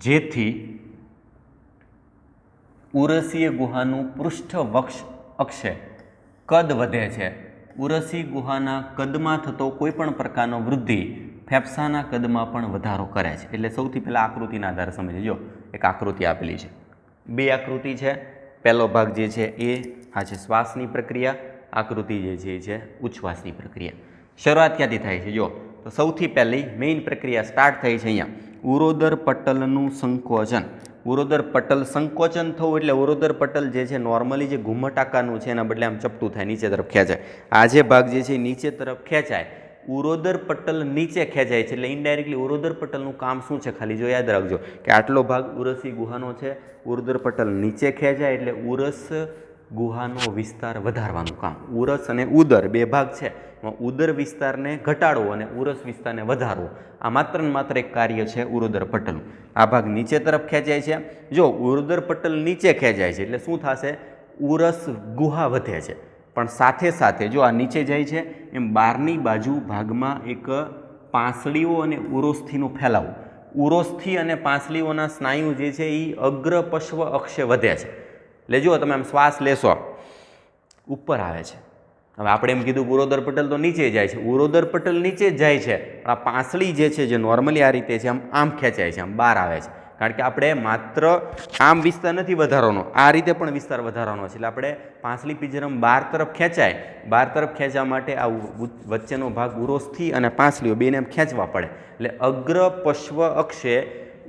જેથી ઉરસીય ગુહાનું પૃષ્ઠવક્ષ અક્ષે કદ વધે છે. ઉરસી ગુહાના કદમાં થતો કોઈપણ પ્રકારનો વૃદ્ધિ ફેફસાના કદમાં પણ વધારો કરે છે. એટલે સૌથી પહેલાં આકૃતિના આધારે સમજીજો. એક આકૃતિ આપેલી છે, 2 આકૃતિ છે. પહેલો ભાગ જે છે એ આ છે શ્વાસની પ્રક્રિયા, આકૃતિ જે છે એ છે ઉચ્છ્વાસની પ્રક્રિયા. શરૂઆત ક્યાંથી થાય છે? જો તો સૌથી પહેલી મેઇન પ્રક્રિયા સ્ટાર્ટ થઈ છે અહીંયા ઉરોદર પટલનું સંકોચન. ઉરોદર પટલ સંકોચન થવું એટલે ઉરોદર પટલ જે છે નોર્મલી જે ઘુમ્મટ આકારનું છે એના બદલે આમ ચપટું થાય, નીચે તરફ ખેંચાય. આ જે ભાગ જે છે નીચે તરફ ખેંચાય, ઉરોદર પટલ નીચે ખેંચાય છે. એટલે ઇનડાયરેક્ટલી ઉરોદર પટલનું કામ શું છે ખાલી જો યાદ રાખજો કે આટલો ભાગ ઉરસી ગુહાનો છે, ઉરોદર પટલ નીચે ખેંચાય એટલે ઉરસ ગુહાનો વિસ્તાર વધારવાનું કામ. ઉરસ અને ઉદર 2 ભાગ છે, ઉદર વિસ્તારને ઘટાડવો અને ઉરસ વિસ્તારને વધારવો, આ માત્ર ને માત્ર એક કાર્ય છે ઉરોદર પટલનું. આ ભાગ નીચે તરફ ખેંચાય છે. જો ઉરોદર પટલ નીચે ખેંચાય છે એટલે શું થશે? ઉરસ ગુહા વધે છે. પણ સાથે સાથે જો આ નીચે જાય છે એમ બહારની બાજુ ભાગમાં એક પાંસળીઓ અને ઉરોસ્થિનો ફેલાવો, ઉરોસ્થિ અને પાંસળીઓના સ્નાયુ જે છે એ અગ્ર પશ્વ અક્ષે વધે છે. એટલે જો તમે આમ શ્વાસ લેશો ઉપર આવે છે. હવે આપણે એમ કીધું ઉરોદર પટલ તો નીચે જાય છે, ઉરોદર પટલ નીચે જ જાય છે, પણ આ પાંસળી જે છે જે નોર્મલી આ રીતે છે આમ ખેંચાય છે, આમ બહાર આવે છે. કારણ કે આપણે માત્ર આમ વિસ્તાર નથી વધારવાનો, આ રીતે પણ વિસ્તાર વધારવાનો છે. એટલે આપણે પાંસળી પિંજરમ બહાર તરફ ખેંચાય, બહાર તરફ ખેંચવા માટે આ વચ્ચેનો ભાગ ઉરોસ્થિ અને પાંસળીઓ બેને ખેંચવા પડે. એટલે અગ્ર પશ્વ અક્ષે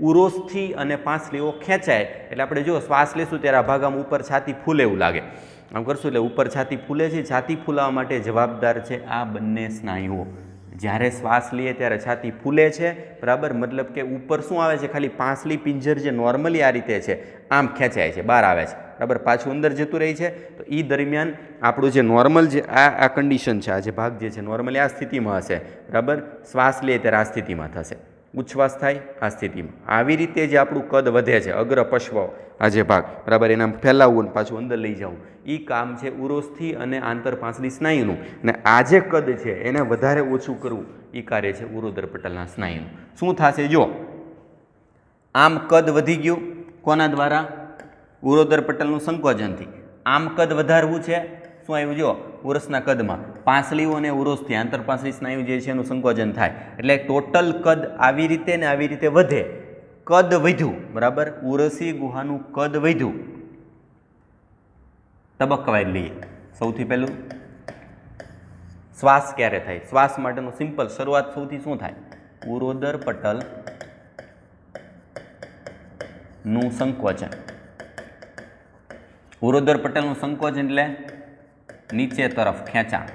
ઉરોસ્થિ અને પાંસળીઓ ખેંચાય એટલે આપણે જો શ્વાસ લેશું ત્યારે આ ભાગ આમ ઉપર છાતી ફૂલે એવું લાગે. આમ કરશું એટલે ઉપર છાતી ફૂલે છે. છાતી ફૂલાવા માટે જવાબદાર છે આ બંને સ્નાયુઓ. જ્યારે શ્વાસ લઈએ ત્યારે છાતી ફૂલે છે, બરાબર, મતલબ કે ઉપર શું આવે છે? ખાલી પાંસળી પિંજર જે નોર્મલી આ રીતે છે આમ ખેંચાય છે, બહાર આવે છે, બરાબર, પાછું અંદર જતું રહે છે. તો એ દરમિયાન આપણું જે નોર્મલ જે આ કન્ડિશન છે, આ જે ભાગ જે છે નોર્મલી આ સ્થિતિમાં હશે, બરાબર, શ્વાસ લઈએ ત્યારે આ સ્થિતિમાં થશે. ઉચ્છ્વાસ થાય આ સ્થિતિમાં. આવી રીતે જે આપણું કદ વધે છે, અગ્ર પશ્વ આ જે ભાગ બરાબર એના ફેલાવવું ને પાછું અંદર લઈ જવું, એ કામ છે ઉરોસ્થિ અને આંતરપાંસળી સ્નાયુનું. અને આ જે કદ છે એને વધારે ઓછું કરવું એ કાર્ય છે ઉરોદર પટલના સ્નાયુનું. શું થશે જો આમ કદ વધી ગયું કોના દ્વારા? ઉરોદર પટલનું સંકોચનથી. આમ કદ વધારવું છે, શું આવ્યું જો ઉરસના કદમાં પાંસળીઓ અને ઉરોસ્થિ આંતરપાંસળી સ્નાયુ જે છે એનું સંકોચન થાય, એટલે ટોટલ કદ આવી રીતે ને આવી રીતે વધે. કદ વધ્યું બરાબર, ઉરસી ગુહાનું કદ વધ્યું. તબક્કાવાર લઈએ. સૌથી પહેલું શ્વાસ ક્યારે થાય? શ્વાસ માટેનું સિમ્પલ શરૂઆત સૌથી શું થાય? ઉરોદર પટલ નું સંકોચન. ઉરોદર પટલનું સંકોચન એટલે નીચે તરફ ખેંચાણ.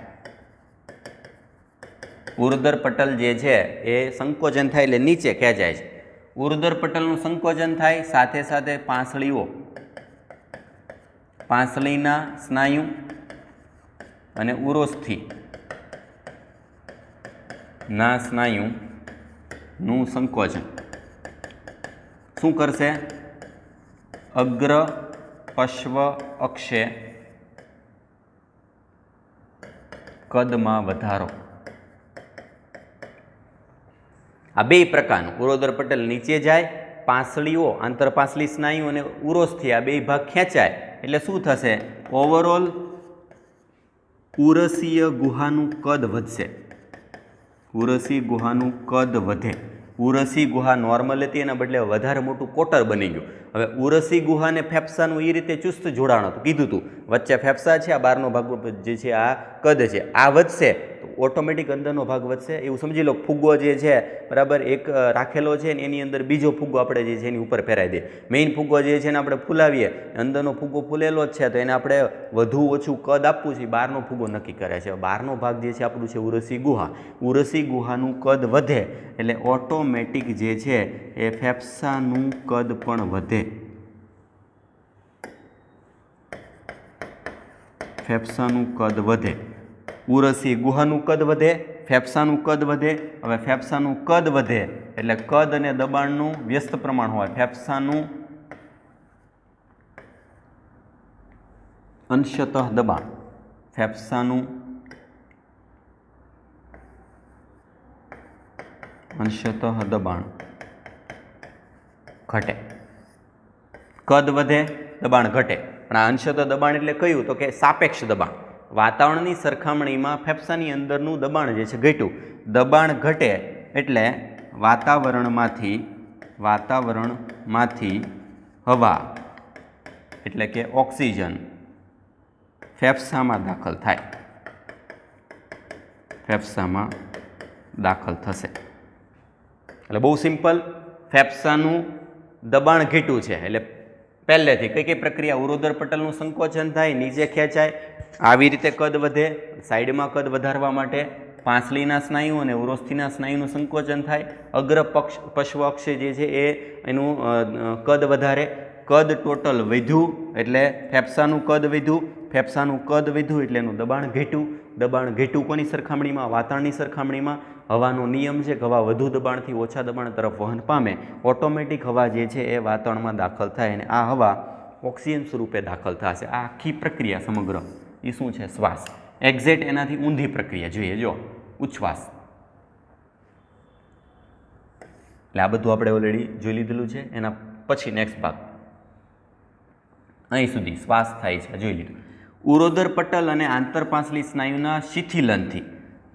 ઉરોદર પટલ જે છે એ સંકોચન થાય એટલે નીચે ખેંચાય છે. ઉરોદર પટલનું સંકોચન થાય સાથે સાથે પાંસળીઓ, પાંસળીના સ્નાયુ અને ઉરોસ્થિ ના સ્નાયુનું સંકોચન શું કરશે? અગ્ર પશ્વ અક્ષે કદમાં વધારો. આ બે પ્રકારનું ઉરોદર પટલ નીચે જાય, પાંસળીઓ આંતરપાંસળી સ્નાયુ અને ઉરોસ્થિ આ બે ભાગ ખેંચાય એટલે શું થશે? ઓવરઓલ ઉરસીય ગુહાનું કદ વધશે. ઉરસી ગુહાનું કદ વધે. ઉરસી ગુહા નોર્મલ હતી એના બદલે વધારે મોટું કોટર બની ગયું. હવે ઉરસી ગુહા અને ફેફસાનું એ રીતે ચુસ્ત જોડાણ હતું, કીધું હતું વચ્ચે ફેફસા છે, આ બહારનો ભાગ જે છે આ કદ છે, આ વધશે તો ઓટોમેટિક અંદરનો ભાગ વધશે. એવું સમજી લો ફુગ્ગો જે છે બરાબર એક રાખેલો છે ને એની અંદર બીજો ફુગ્ગો આપણે જે છે એની ઉપર ફેરાઈ દે. મેઇન ફુગ્ગો જે છે એને આપણે ફૂલાવીએ, અંદરનો ફુગ્ગો ફૂલેલો જ છે તો એને આપણે વધુ ઓછું કદ આપવું છે, બહારનો ફુગ્ગો નક્કી કરે છે. બહારનો ભાગ જે છે આપણું છે ઉરસી ગુહા. ઉરસી ગુહાનું કદ વધે એટલે ઓટોમેટિક જે છે એ ફેફસાનું કદ પણ વધે. ફેફસાનું કદ વધે. ઉરસી ગુહાનું કદ વધે, ફેફસાનું કદ વધે. હવે ફેફસાનું કદ વધે એટલે કદ અને દબાણનું વ્યસ્ત પ્રમાણ હોય. ફેફસાનું અંશતઃ દબાણ, ફેફસાનું અંશતઃ દબાણ ઘટે. કદ વધે, દબાણ ઘટે. પણ આ અંશતઃ દબાણ એટલે કયું? તો કે સાપેક્ષ દબાણ. વાતાવરણની સરખામણીમાં ફેફસાની અંદરનું દબાણ જે છે ઘટ્યું. દબાણ ઘટે એટલે વાતાવરણમાંથી હવા એટલે કે ઓક્સિજન ફેફસામાં દાખલ થાય. ફેફસામાં દાખલ થશે. એટલે બહુ સિમ્પલ, ફેફસાનું દબાણ ઘટ્યું છે એટલે પહેલેથી કઈ કઈ પ્રક્રિયા? ઉરોદર પટલનું સંકોચન થાય, નીચે ખેંચાય, આવી રીતે કદ વધે. સાઈડમાં કદ વધારવા માટે પાંસળીના સ્નાયુ અને ઉરોસ્થિના સ્નાયુનું સંકોચન થાય. અગ્ર પશ્વ અક્ષે જે છે એ એનું કદ વધારે. કદ ટોટલ વધ્યું એટલે ફેફસાનું કદ વધ્યું. ફેફસાનું કદ વધ્યું એટલે એનું દબાણ ઘટ્યું. દબાણ ઘટ્યું કોની સરખામણીમાં? વાતાવરણની સરખામણીમાં. હવાનો નિયમ છે કે હવા વધુ દબાણથી ઓછા દબાણ તરફ વહન પામે. ઓટોમેટિક હવા જે છે એ વાતાવરણમાં દાખલ થાય અને આ હવા ઓક્સિજન સ્વરૂપે દાખલ થશે. આ આખી પ્રક્રિયા સમગ્ર એ શું છે? શ્વાસ. એક્ઝેક્ટ એનાથી ઊંધી પ્રક્રિયા જોઈએ જો ઉચ્છ્વાસ. એટલે આ બધું આપણે ઓલરેડી જોઈ લીધેલું છે. એના પછી નેક્સ્ટ ભાગ અહીં સુધી શ્વાસ થાય છે જોઈ લીધું. ઉરોદર પટલ અને આંતરપાંસળી સ્નાયુના શિથિલનથી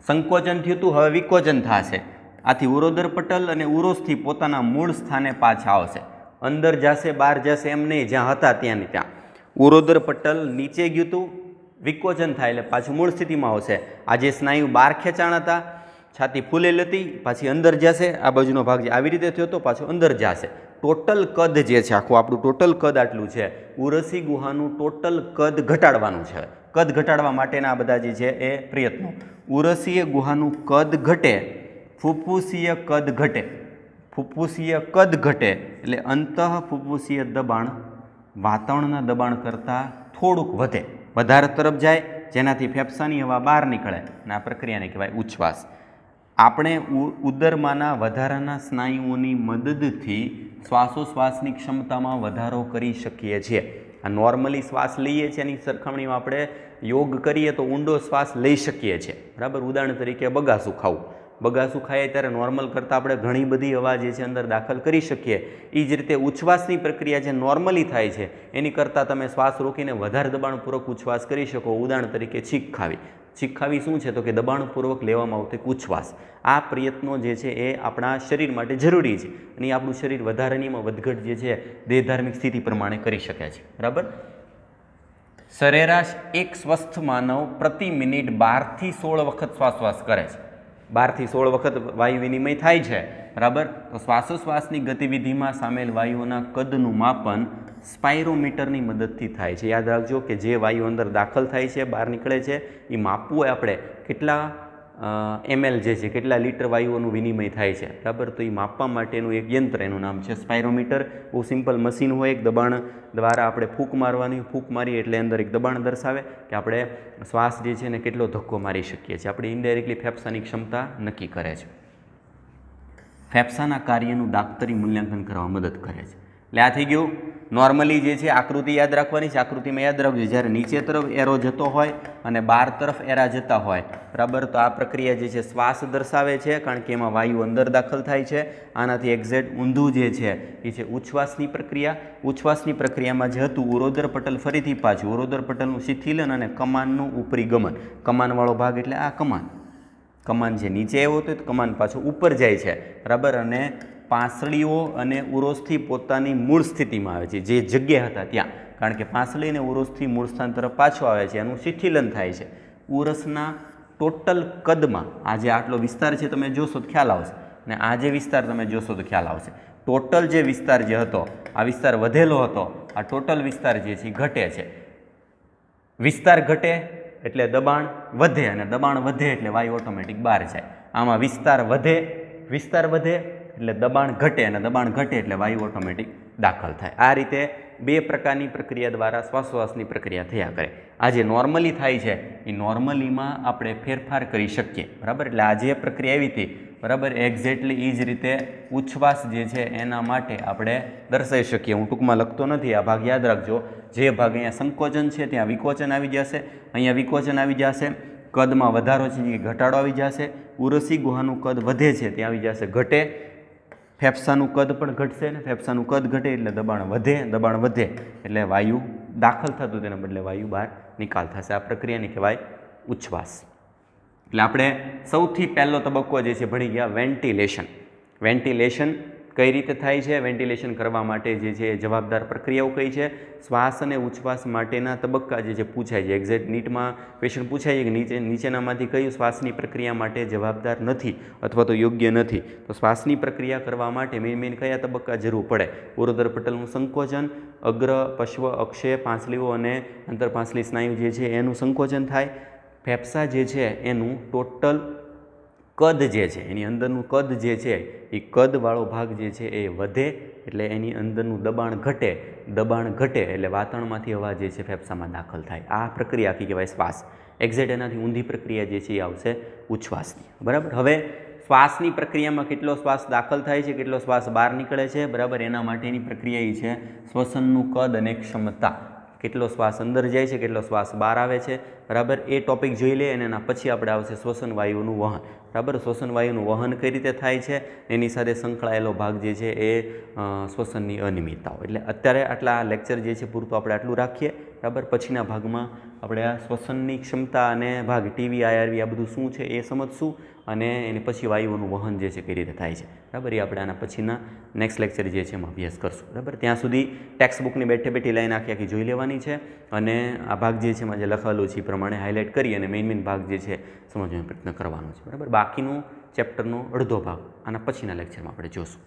સંકોચન થયું હતું, હવે વિકોચન થશે. આથી ઉરોદર પટલ અને ઉરોસ્થિ પોતાના મૂળ સ્થાને પાછા આવશે. અંદર જશે, બહાર જશે એમ નહીં, જ્યાં હતા ત્યાં ને ત્યાં. ઉરોદર પટલ નીચે ગયું હતું, વિકોચન થાય એટલે પાછું મૂળ સ્થિતિમાં આવશે. આ જે સ્નાયુ બહાર ખેંચાણ હતા, છાતી ફૂલેલી હતી, પાછી અંદર જશે. આ બાજુનો ભાગ જે આવી રીતે થયો હતો પાછો અંદર જશે. ટોટલ કદ જે છે આખું આપણું ટોટલ કદ આટલું છે. ઉરસી ગુહાનું ટોટલ કદ ઘટાડવાનું છે. કદ ઘટાડવા માટેના આ બધા જે છે એ પ્રયત્નો. ઉરસીય ગુહાનું કદ ઘટે, ફુફ્ફુસીય કદ ઘટે. ફુફ્ફુસીય કદ ઘટે એટલે અંતઃ ફુફ્ફુસીય દબાણ વાતાવરણના દબાણ કરતાં થોડુંક વધે, વધારે તરફ જાય, જેનાથી ફેફસાની હવા બહાર નીકળે અને આ પ્રક્રિયાને કહેવાય ઉચ્છ્વાસ. આપણે ઉદરમાંના વધારાના સ્નાયુઓની મદદથી શ્વાસોશ્વાસની ક્ષમતામાં વધારો કરી શકીએ છીએ. આ નોર્મલી શ્વાસ લઈએ છીએ એની સરખામણીમાં આપણે યોગ કરીએ તો ઊંડો શ્વાસ લઈ શકીએ છીએ. બરાબર. ઉદાહરણ તરીકે બગાસું ખાવું. બગાસું ખાઈએ ત્યારે નોર્મલ કરતાં આપણે ઘણી બધી હવા જે છે અંદર દાખલ કરી શકીએ. એ જ રીતે ઉચ્છ્વાસની પ્રક્રિયા જે નોર્મલી થાય છે એની કરતાં તમે શ્વાસ રોકીને વધારે દબાણપૂર્વક ઉચ્છ્વાસ કરી શકો. ઉદાહરણ તરીકે છીંક ખાવી. છીંક ખાવી શું છે તો કે દબાણપૂર્વક લેવામાં આવતો એક ઉચ્છ્વાસ. આ પ્રયત્નો જે છે એ આપણા શરીર માટે જરૂરી છે અને આપણું શરીર વધારાની વધઘટ જે છે દેહધાર્મિક સ્થિતિ પ્રમાણે કરી શકે છે. બરાબર. સરેરાશ એક સ્વસ્થ માનવ પ્રતિ મિનિટ 12 થી 16 વખત શ્વાસોશ્વાસ કરે છે. 12 થી 16 વખત વાયુ વિનિમય થાય છે. બરાબર. તો શ્વાસોશ્વાસની ગતિવિધિમાં સામેલ વાયુઓના કદનું માપન સ્પાયરોમીટરની મદદથી થાય છે. યાદ રાખજો કે જે વાયુ અંદર દાખલ થાય છે, બહાર નીકળે છે, એ માપવું હોય આપણે કેટલા ml જે છે, કેટલા લીટર વાયુઓનું વિનિમય થાય છે. બરાબર. તો એ માપવા માટેનું એક યંત્ર, એનું નામ છે સ્પાયરોમીટર. બહુ સિમ્પલ મશીન હોય, એક દબાણ દ્વારા આપણે ફૂંક મારવાની. ફૂંક મારીએ એટલે અંદર એક દબાણ દર્શાવે કે આપણે શ્વાસ જે છે ને કેટલો ધક્કો મારી શકીએ છીએ. આપણે ઇનડાયરેક્ટલી ફેફસાની ક્ષમતા નક્કી કરે છે. ફેફસાના કાર્યનું દાક્તરી મૂલ્યાંકન કરવા મદદ કરે છે. એટલે આ થઈ ગયું. નોર્મલી જે છે આકૃતિ યાદ રાખવાની છે. આકૃતિમાં યાદ રાખજો જ્યારે નીચે તરફ એરો જતો હોય અને બહાર તરફ એરા જતા હોય. બરાબર. તો આ પ્રક્રિયા જે છે શ્વાસ દર્શાવે છે કારણ કે એમાં વાયુ અંદર દાખલ થાય છે. આનાથી એક્ઝેક્ટ ઊંધું જે છે એ છે ઉચ્છ્વાસની પ્રક્રિયા. ઉચ્છ્વાસની પ્રક્રિયામાં જે હતું ઉરોદર પટલ, ફરીથી પાછું ઉરોદર પટલનું શિથિલન અને કમાનનું ઉપરી ગમન. કમાનવાળો ભાગ એટલે આ કમાન. કમાન જે નીચે આવ્યો હતો તો કમાન પાછું ઉપર જાય છે. બરાબર. અને પાંસળીઓ અને ઉરોસથી પોતાની મૂળ સ્થિતિમાં આવે છે, જે જગ્યા હતા ત્યાં. કારણ કે પાંસળી અને ઉરોસથી મૂળ સ્થાન તરફ પાછો આવે છે, એનું શિથિલન થાય છે. ઉરસના ટોટલ કદમાં આ જે આટલો વિસ્તાર છે તમે જોશો તો ખ્યાલ આવશે, અને આ જે વિસ્તાર તમે જોશો તો ખ્યાલ આવશે. ટોટલ જે વિસ્તાર જે હતો, આ વિસ્તાર વધેલો હતો, આ ટોટલ વિસ્તાર જે છે એ ઘટે છે. વિસ્તાર ઘટે એટલે દબાણ વધે, અને દબાણ વધે એટલે વાયુ ઓટોમેટિક બહાર જાય. આમાં વિસ્તાર વધે એટલે દબાણ ઘટે, અને દબાણ ઘટે એટલે વાયુ ઓટોમેટિક દાખલ થાય. આ રીતે બે પ્રકારની પ્રક્રિયા દ્વારા શ્વાસોશ્વાસની પ્રક્રિયા થયા કરે. આ જે નોર્મલી થાય છે એ નોર્મલીમાં આપણે ફેરફાર કરી શકીએ. બરાબર. એટલે આ જે પ્રક્રિયા આવી હતી, બરાબર, એક્ઝેક્ટલી એ જ રીતે ઉચ્છ્વાસ જે છે એના માટે આપણે દર્શાવી શકીએ. હું ટૂંકમાં લખતો નથી, આ ભાગ યાદ રાખજો. જે ભાગ અહીંયા સંકોચન છે ત્યાં વિકોચન આવી જશે, અહીંયા વિકોચન આવી જશે. કદમાં વધારો છે એ ઘટાડો આવી જશે. ઉરસી ગુહાનું કદ વધે છે ત્યાં આવી જશે ઘટે. ફેફસાનું કદ પણ ઘટશે, ને ફેફસાનું કદ ઘટે એટલે દબાણ વધે. દબાણ વધે એટલે વાયુ દાખલ થતું તેના બદલે વાયુ બહાર નિકાલ થશે. આ પ્રક્રિયાને કહેવાય ઉચ્છ્વાસ. એટલે આપણે સૌથી પહેલો તબક્કો જે છે ભણી ગયા વેન્ટિલેશન. વેન્ટિલેશન કઈ રીતે થાય છે, વેન્ટિલેશન કરવા માટે જે છે જવાબદાર પ્રક્રિયાઓ કઈ છે, શ્વાસ અને ઉચ્છ્વાસ માટેના તબક્કા જે છે પૂછાય છે. એક્ઝેક્ટ નીટમાં ક્વેશ્ચન પૂછાય છે કે નીચેનામાંથી કયું શ્વાસની પ્રક્રિયા માટે જવાબદાર નથી અથવા તો યોગ્ય નથી. તો શ્વાસની પ્રક્રિયા કરવા માટે મેઇન કયા તબક્કા જરૂર પડે? ઉરોદર પટલનું સંકોચન, અગ્ર, પશ્વ, અક્ષય, પાંસળીઓ અને આંતરપાંસળી સ્નાયુ જે છે એનું સંકોચન થાય. ફેફસા જે છે એનું ટોટલ કદ જે છે, એની અંદરનું કદ જે છે એ કદવાળો ભાગ જે છે એ વધે એટલે એની અંદરનું દબાણ ઘટે. દબાણ ઘટે એટલે વાતાવરણમાંથી હવા જે છે ફેફસામાં દાખલ થાય. આ પ્રક્રિયા આખી કહેવાય શ્વાસ. એક્ઝેક્ટ એનાથી ઊંધી પ્રક્રિયા જે છે એ આવશે ઉચ્છ્વાસની. બરાબર. હવે શ્વાસની પ્રક્રિયામાં કેટલો શ્વાસ દાખલ થાય છે, કેટલો શ્વાસ બહાર નીકળે છે, બરાબર, એના માટેની પ્રક્રિયા એ છે શ્વસનનું કદ અને ક્ષમતા. કેટલો શ્વાસ અંદર જાય છે, કેટલો શ્વાસ બહાર આવે છે. બરાબર. એ ટોપિક જોઈ લે અને એના પછી આપણે આવશે શ્વસન વાયુનું વહન. બરાબર. શ્વસન વાયુનું વહન કઈ રીતે થાય છે, એની સાથે સંકળાયેલો ભાગ જે છે એ શ્વસનની અનિયમિતતાઓ. એટલે અત્યારે આટલા લેક્ચર જે છે પૂરતું આપણે આટલું રાખીએ. બરાબર. પછીના ભાગમાં આપણે આ શ્વસનની ક્ષમતા અને ભાગ ટીવી, આઈઆરવી આ બધું શું છે એ સમજશું, અને એની પછી વાયુઓનું વહન જે છે કઈ રીતે થાય છે. બરાબર. એ આપણે આના પછીના નેક્સ્ટ લેક્ચર જે છે એમાં અભ્યાસ કરશું. બરાબર. ત્યાં સુધી ટેક્સ્ટ બુકની બેઠી લાઈન આખી જોઈ લેવાની છે, અને આ ભાગ જે છે એમાં જે લખાયેલું છે એ પ્રમાણે હાઇલાઇટ કરી અને મેઇન ભાગ જે છે સમજવાનો પ્રયત્ન કરવાનો છે. બરાબર. બાકીનું ચેપ્ટરનો અડધો ભાગ આના પછીના લેક્ચરમાં આપણે જોશું.